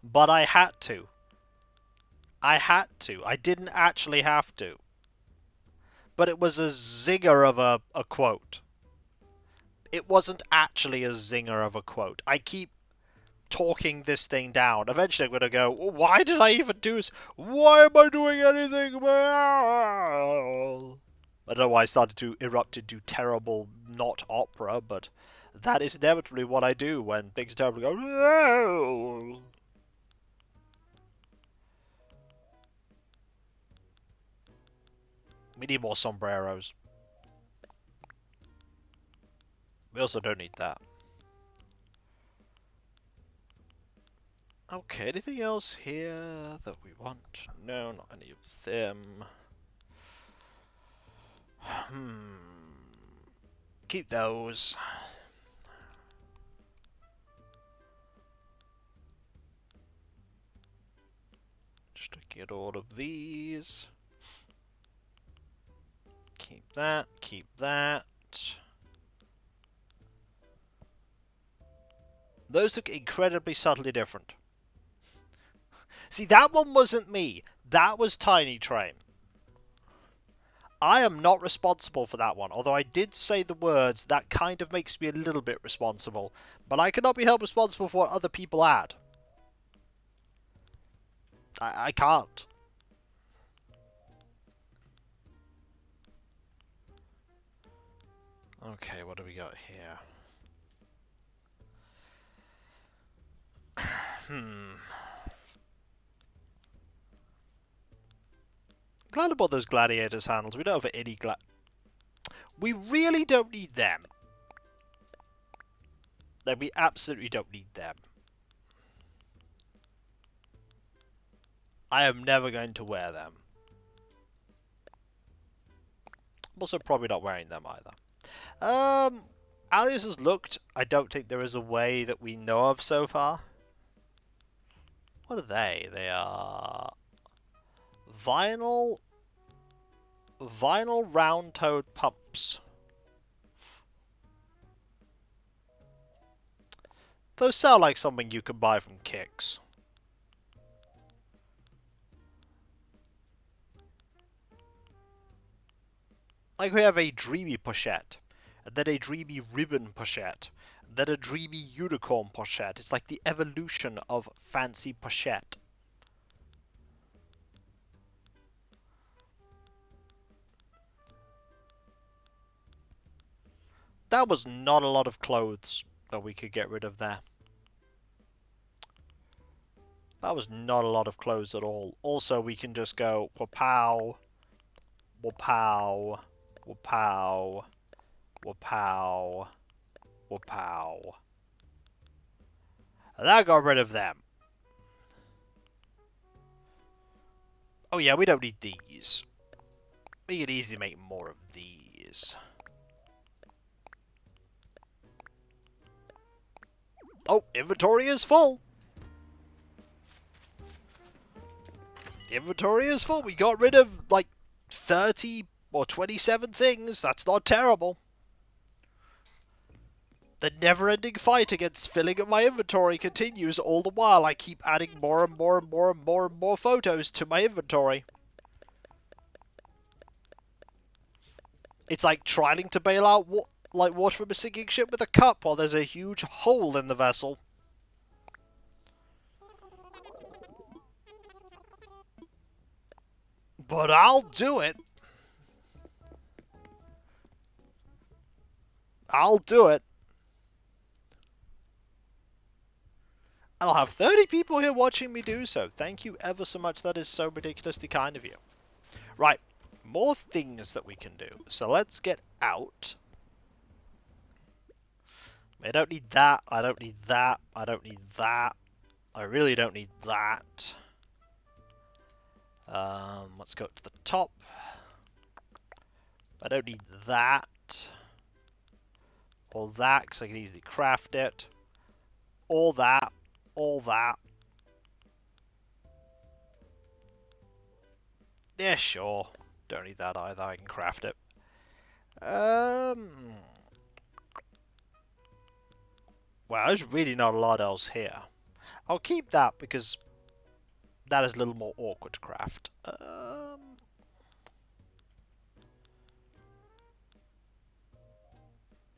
But I had to. I had to. I didn't actually have to. But it was a zinger of a quote. It wasn't actually a zinger of a quote. I keep talking this thing down. Eventually I'm going to go, why did I even do this? Why am I doing anything? I don't know why I started to erupt into terrible not opera, but that is inevitably what I do when things terribly go. We need more sombreros. We also don't need that. Okay, anything else here that we want? No, not any of them. Keep those. Just looking at all of these. Keep that, keep that. Those look incredibly subtly different. See, that one wasn't me. That was Tiny Train. I am not responsible for that one. Although I did say the words, that kind of makes me a little bit responsible. But I cannot be held responsible for what other people add. I can't. Okay, what do we got here? Glad about those gladiators handles. We don't have any We really don't need them. Like, we absolutely don't need them. I am never going to wear them. I'm also probably not wearing them either. Alias has looked. I don't think there is a way that we know of so far. What are they? They are vinyl round-toed pumps. Those sound like something you can buy from Kicks. Like we have a dreamy pochette, and then a dreamy ribbon pochette, and then a dreamy unicorn pochette. It's like the evolution of fancy pochette. That was not a lot of clothes that we could get rid of there. That was not a lot of clothes at all. Also, we can just go wapow, wapow, wapow, wapow, wapow. And that got rid of them. Oh yeah, we don't need these. We could easily make more of these. Oh, inventory is full. Inventory is full. We got rid of, like, 30 or 27 things. That's not terrible. The never-ending fight against filling up my inventory continues all the while. I keep adding more and more and more and more and more photos to my inventory. It's like trying to bail out water from a sinking ship with a cup while there's a huge hole in the vessel. But I'll do it. I'll do it. And I'll have 30 people here watching me do so. Thank you ever so much. That is so ridiculously kind of you. Right. More things that we can do. So let's get out. I don't need that. I don't need that. I don't need that. I really don't need that. Let's go to the top. I don't need that. All that, because I can easily craft it. All that. All that. Yeah, sure. Don't need that either. I can craft it. Wow, there's really not a lot else here. I'll keep that because that is a little more awkward to craft.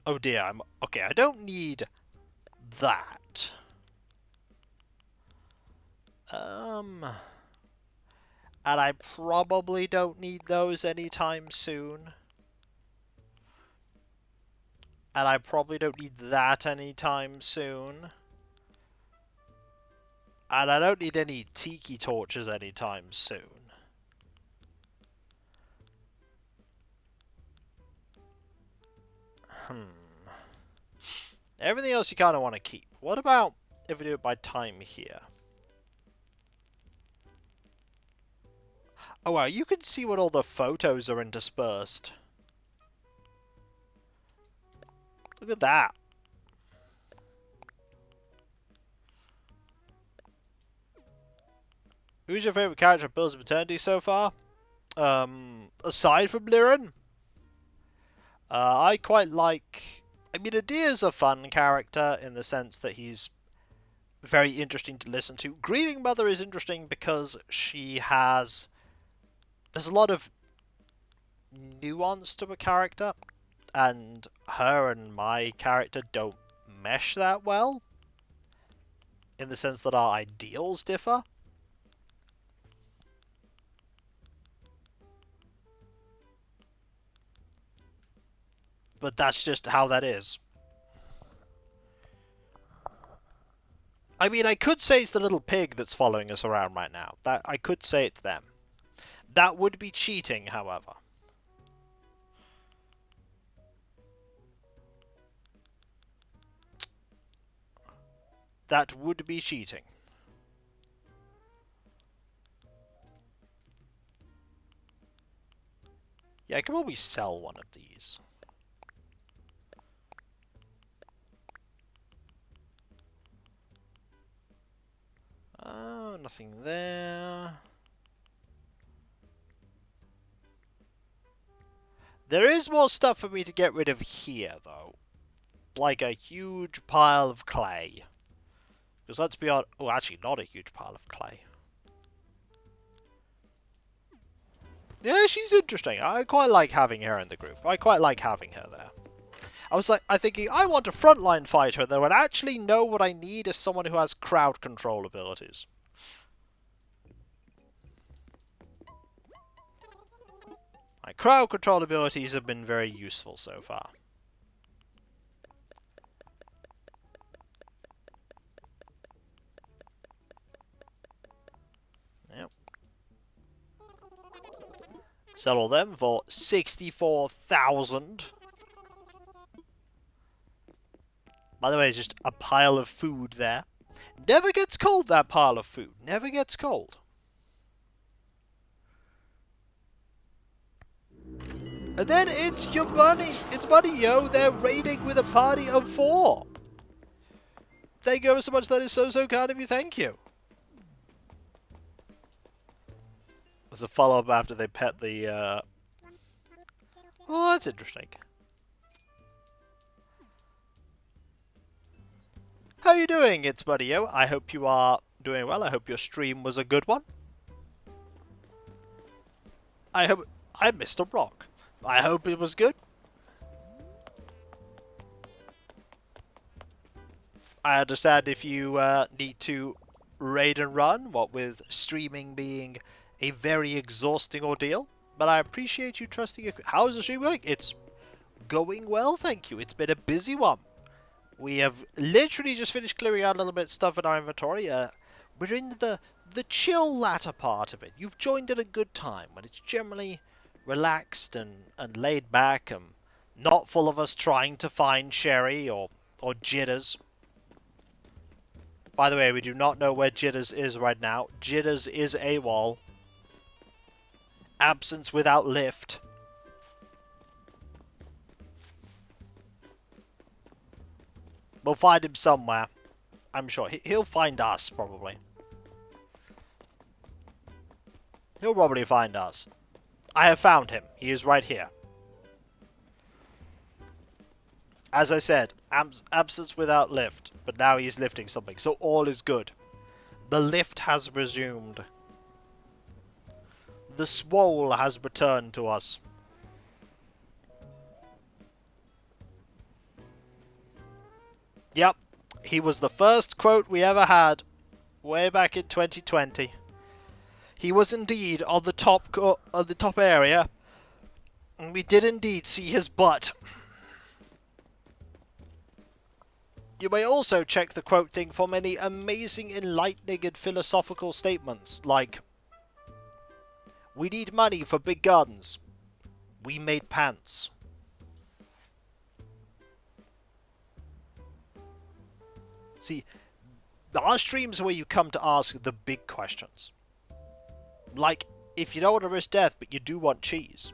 Oh dear, okay, I don't need that. And I probably don't need those anytime soon. And I probably don't need that anytime soon. And I don't need any tiki torches anytime soon. Everything else you kind of want to keep. What about if we do it by time here? Oh wow, you can see what all the photos are interspersed. Look at that. Who's your favorite character of Bills of Eternity so far? Aside from Liren? I quite like... I mean, Adir's a fun character in the sense that he's very interesting to listen to. Grieving Mother is interesting because there's a lot of nuance to a character, and her and my character don't mesh that well, in the sense that our ideals differ. But that's just how that is. I mean, I could say it's the little pig that's following us around right now. That I could say it's them. That would be cheating, however. That would be cheating. Yeah, I can probably sell one of these. Oh, nothing there. There is more stuff for me to get rid of here, though. Like a huge pile of clay. Because let's be honest... Oh, actually, not a huge pile of clay. Yeah, she's interesting. I quite like having her in the group. I quite like having her there. I'm thinking, I want a frontline fighter that would actually know what I need is someone who has crowd control abilities. My crowd control abilities have been very useful so far. Yep. Settle them for 64,000. By the way, just a pile of food there. Never gets cold, that pile of food. Never gets cold. And then it's your money. It's Buddy Yo. They're raiding with a party of 4. Thank you ever so much. That is so kind of you. Thank you. There's a follow-up after they pet the... Oh, that's interesting. How you doing? It's Buddy Yo. I hope you are doing well. I hope your stream was a good one. I missed a rock. I hope it was good. I understand if you need to raid and run, what with streaming being a very exhausting ordeal. But I appreciate you trusting it. How is the stream going? It's going well, thank you. It's been a busy one. We have literally just finished clearing out a little bit of stuff in our inventory. We're in the chill latter part of it. You've joined at a good time, when it's generally relaxed and laid back and not full of us trying to find Sherry or Jitters. By the way, we do not know where Jitters is right now. Jitters is AWOL. Absence without lift. We'll find him somewhere. I'm sure. He'll find us, probably. He'll probably find us. I have found him. He is right here. As I said, absence without lift. But now he's lifting something, so all is good. The lift has resumed. The swole has returned to us. Yep, he was the first quote we ever had, way back in 2020. He was indeed on the top area, and we did indeed see his butt. You may also check the quote thing for many amazing, enlightening, and philosophical statements, like, "We need money for big guns. We made pants." See, our streams are where you come to ask the big questions. Like, if you don't want to risk death, but you do want cheese.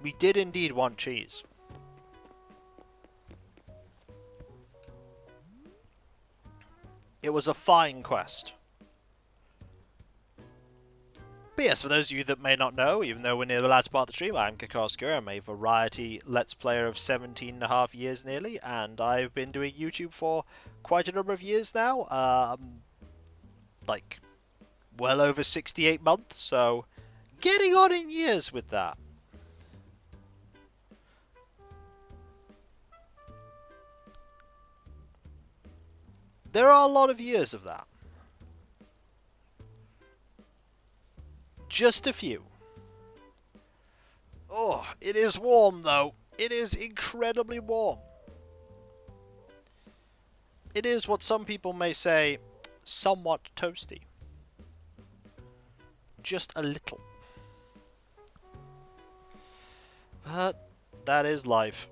We did indeed want cheese. It was a fine quest. But But yes, for those of you that may not know, even though we're near the latter part of the stream, I'm Kakoska. I'm a variety Let's Player of 17 and a half years nearly, and I've been doing YouTube for quite a number of years now. Like, well over 68 months, so getting on in years with that. There are a lot of years of that. Just a few. Oh, it is warm though. It is incredibly warm. It is what some people may say, somewhat toasty. Just a little. But that is life.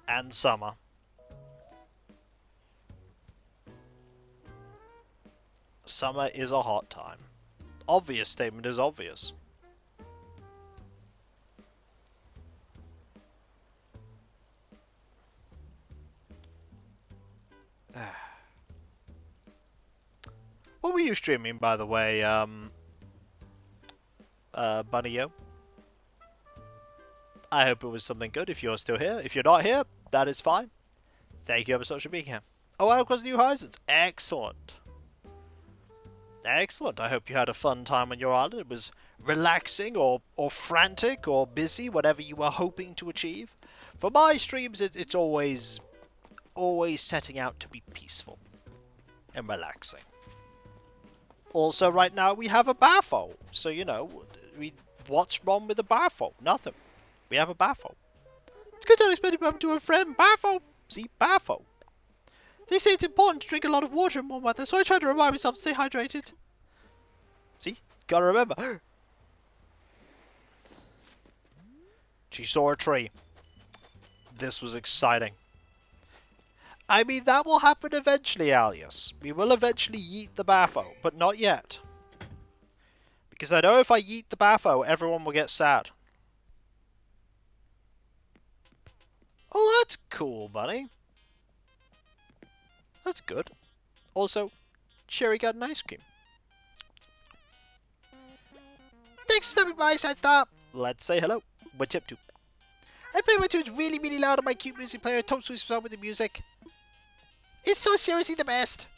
And summer. Summer is a hot time. Obvious statement is obvious. What were you streaming, by the way, Bunny-Yo? I hope it was something good if you're still here. If you're not here, that is fine. Thank you ever so much for being here. Oh, and of course, New Horizons. Excellent. Excellent. I hope you had a fun time on your island. It was relaxing or frantic or busy, whatever you were hoping to achieve. For my streams, it's always setting out to be peaceful and relaxing. Also, right now, we have a Bafo. So, you know, what's wrong with a Bafo? Nothing. We have a Bafo. It's good to explain it to a friend. Bafo. See, Bafo. They say it's important to drink a lot of water in warm weather, so I try to remind myself to stay hydrated. See? Gotta remember. She saw a tree. This was exciting. I mean, that will happen eventually, Alias. We will eventually yeet the Bafo, but not yet. Because I know if I yeet the Bafo, everyone will get sad. Oh, that's cool, buddy. That's good. Also, Sherry got an ice cream. Thanks for stopping by, Sidestop. Let's say hello. What you up to? I play my tunes really, really loud on my cute music player. Top switches on with the music. It's so seriously the best.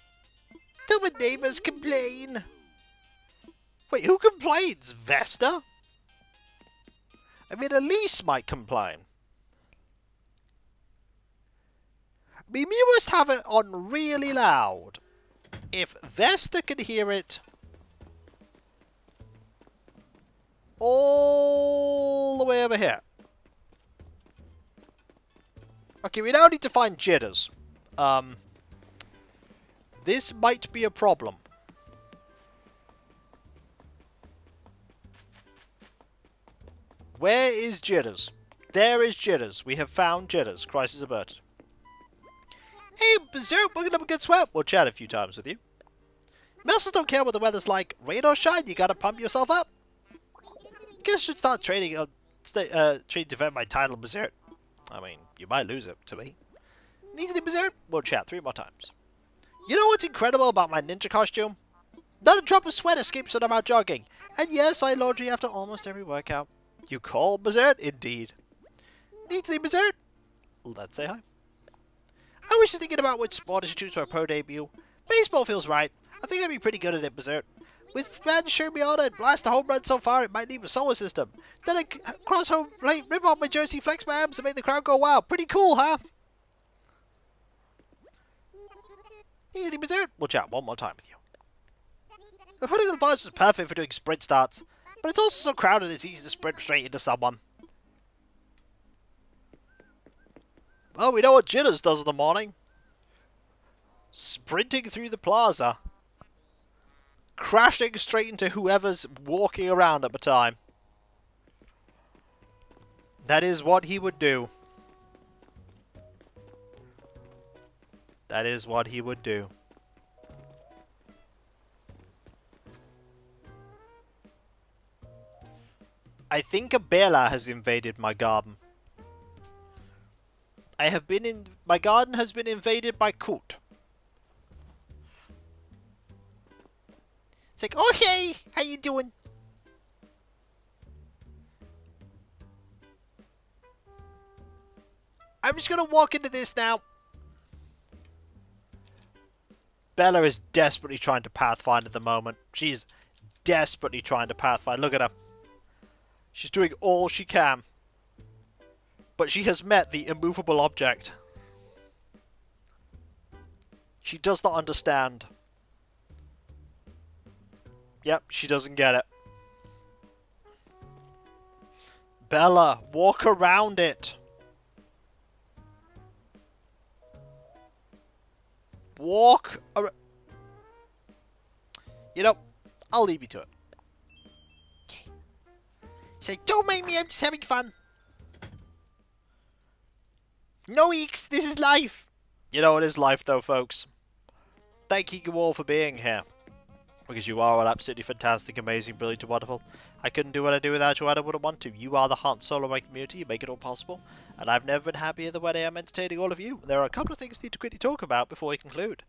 Till my neighbors complain. Wait, who complains? Vesta? I mean, Elise might complain. I mean, you must have it on really loud. If Vesta can hear it all the way over here. Okay, we now need to find jitters. This might be a problem. Where is jitters? There is jitters. We have found jitters. Crisis averted. Hey, Berserk, welcome up a good sweat. We'll chat a few times with you. Mousers don't care what the weather's like. Rain or shine, you gotta pump yourself up. Guess I should start training to defend my title, Berserk. I mean, you might lose it to me. Needs to be Berserk? We'll chat 3 more times. You know what's incredible about my ninja costume? Not a drop of sweat escapes when I'm out jogging. And yes, I laundry after almost every workout. You call Berserk? Indeed. Needs to be Berserk? Let's say hi. I was just thinking about which sport I should choose for a pro debut. Baseball feels right. I think I'd be pretty good at it, Berserk. With fans cheering me on and blast a home run so far, it might leave a solar system. Then I cross home plate, rip off my jersey, flex my arms, and make the crowd go wild. Pretty cool, huh? Easy, Berserk. We'll chat 1 more time with you. The footing of the bars is perfect for doing sprint starts, but it's also so crowded it's easy to sprint straight into someone. Well, we know what Jitters does in the morning. Sprinting through the plaza. Crashing straight into whoever's walking around at the time. That is what he would do. That is what he would do. I think a Bela has invaded my garden. My garden has been invaded by Kut. It's like, oh hey, how you doing? I'm just gonna walk into this now. Bella is desperately trying to pathfind at the moment. She's desperately trying to pathfind. Look at her. She's doing all she can. But she has met the immovable object. She does not understand. Yep, she doesn't get it. Bella, walk around it. Walk around. You know, I'll leave you to it. Say, don't make me, I'm just having fun. No eeks, this is life. You know, it is life though, folks. Thank you all for being here. Because you are all absolutely fantastic, amazing, brilliant, and wonderful. I couldn't do what I do without you, and I wouldn't want to. You are the heart and soul of my community, you make it all possible. And I've never been happier than when I am entertaining all of you. There are a couple of things I need to quickly talk about before we conclude.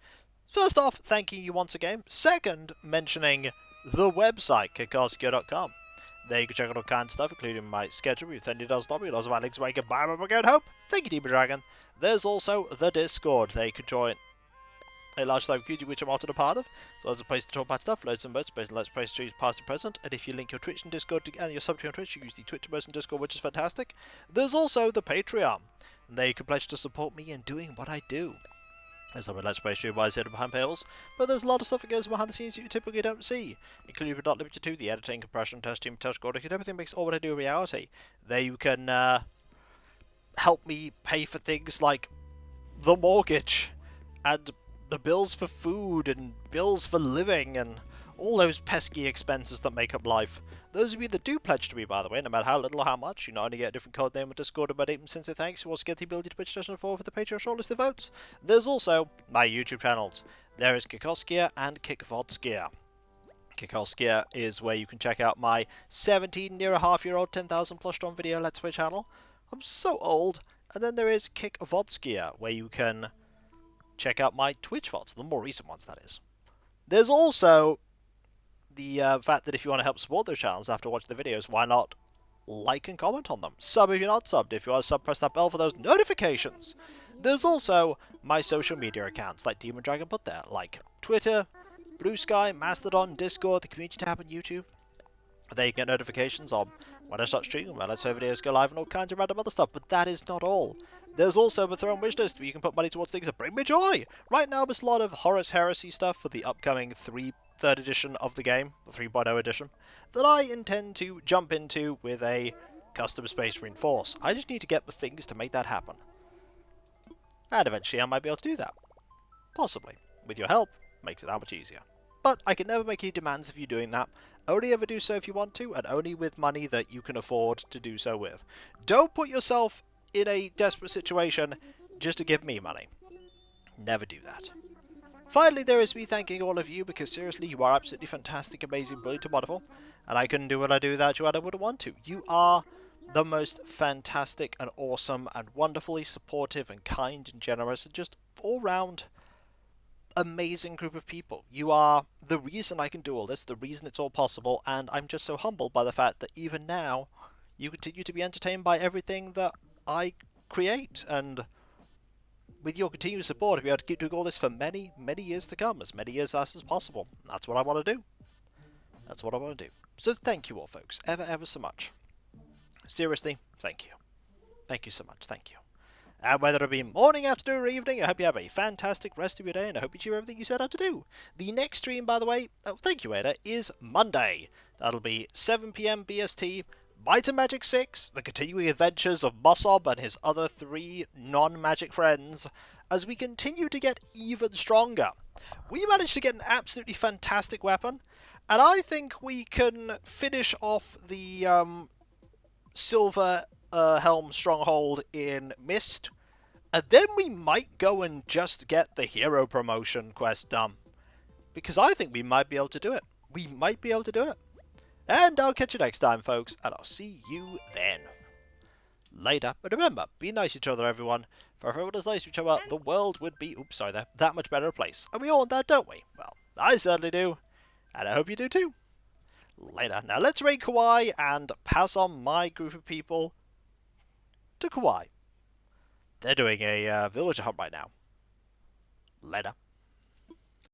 First off, thanking you once again. Second, mentioning the website, kikoskio.com. There you can check out all kinds of stuff, including my schedule with $30 lots of my links where you can buy my good hope. Thank you, Demon Dragon. There's also the Discord. There you can join a large live community which I'm often a part of. So there's a place to talk about stuff, loads of modes, based on Let's Play streams past and present. And if you link your Twitch and Discord and your sub to your Twitch, you use the Twitch modes and Discord, which is fantastic. There's also the Patreon. And there you can pledge to support me in doing what I do. There's some Let's Play stream wise hidden behind paywalls, but there's a lot of stuff that goes behind the scenes that you typically don't see, including but not limited to the editing, compression, testing, touch recording, and everything makes all what I do a reality. There you can help me pay for things like the mortgage and the bills for food and bills for living and all those pesky expenses that make up life. Those of you that do pledge to me, by the way, no matter how little or how much, you not only get a different code name on Discord about 8 sincere thanks, you also get the ability to pitch session 4 for the Patreon shortlist of votes. There's also my YouTube channels. There is Kikoskia and Kikvodskia. Kikoskia is where you can check out my 17, near a half-year-old, 10,000 plus strong video Let's Play channel. I'm so old. And then there is Kikvodskia, where you can check out my Twitch VODs, the more recent ones, that is. There's also the fact that if you want to help support those channels after watching the videos, why not like and comment on them? Sub if you're not subbed. If you are subbed, press that bell for those notifications. There's also my social media accounts, like Demon Dragon put there, like Twitter, Blue Sky, Mastodon, Discord, the community tab on YouTube. There you get notifications on when I start streaming, when Let's Play videos go live, and all kinds of random other stuff. But that is not all. There's also the Throne Wishlist, where you can put money towards things that bring me joy. Right now, there's a lot of Horus Heresy stuff for the upcoming third edition of the game, the 3.0 edition, that I intend to jump into with a custom Space Marine force. I just need to get the things to make that happen. And eventually I might be able to do that. Possibly. With your help, makes it that much easier. But I can never make any demands of you doing that. Only ever do so if you want to, and only with money that you can afford to do so with. Don't put yourself in a desperate situation just to give me money. Never do that. Finally, there is me thanking all of you, because seriously, you are absolutely fantastic, amazing, brilliant, and wonderful, and I couldn't do what I do without you, and I wouldn't want to. You are the most fantastic and awesome and wonderfully supportive and kind and generous and just all-round amazing group of people. You are the reason I can do all this, the reason it's all possible, and I'm just so humbled by the fact that even now you continue to be entertained by everything that I create, and with your continued support, I'll be able to keep doing all this for many, many years to come, as many years as possible. That's what I want to do. That's what I want to do. So thank you all, folks, ever so much. Seriously, thank you. Thank you so much, thank you. And whether it be morning, afternoon, or evening, I hope you have a fantastic rest of your day, and I hope you achieve everything you set out to do. The next stream, by the way, oh, thank you, Ada, is Monday. That'll be 7 PM BST, Might and Magic 6, the continuing adventures of Mosob and his other 3 non-magic friends, as we continue to get even stronger. We managed to get an absolutely fantastic weapon, and I think we can finish off the Silver Helm Stronghold in Mist, and then we might go and just get the Hero Promotion quest done. Because I think we might be able to do it. We might be able to do it. And I'll catch you next time, folks, and I'll see you then. Later. But remember, be nice to each other, everyone. For if everyone was nice to each other, the world would be, that much better a place. And we all want that, don't we? Well, I certainly do. And I hope you do too. Later. Now let's raid Kauai and pass on my group of people to Kauai. They're doing a villager hunt right now. Later.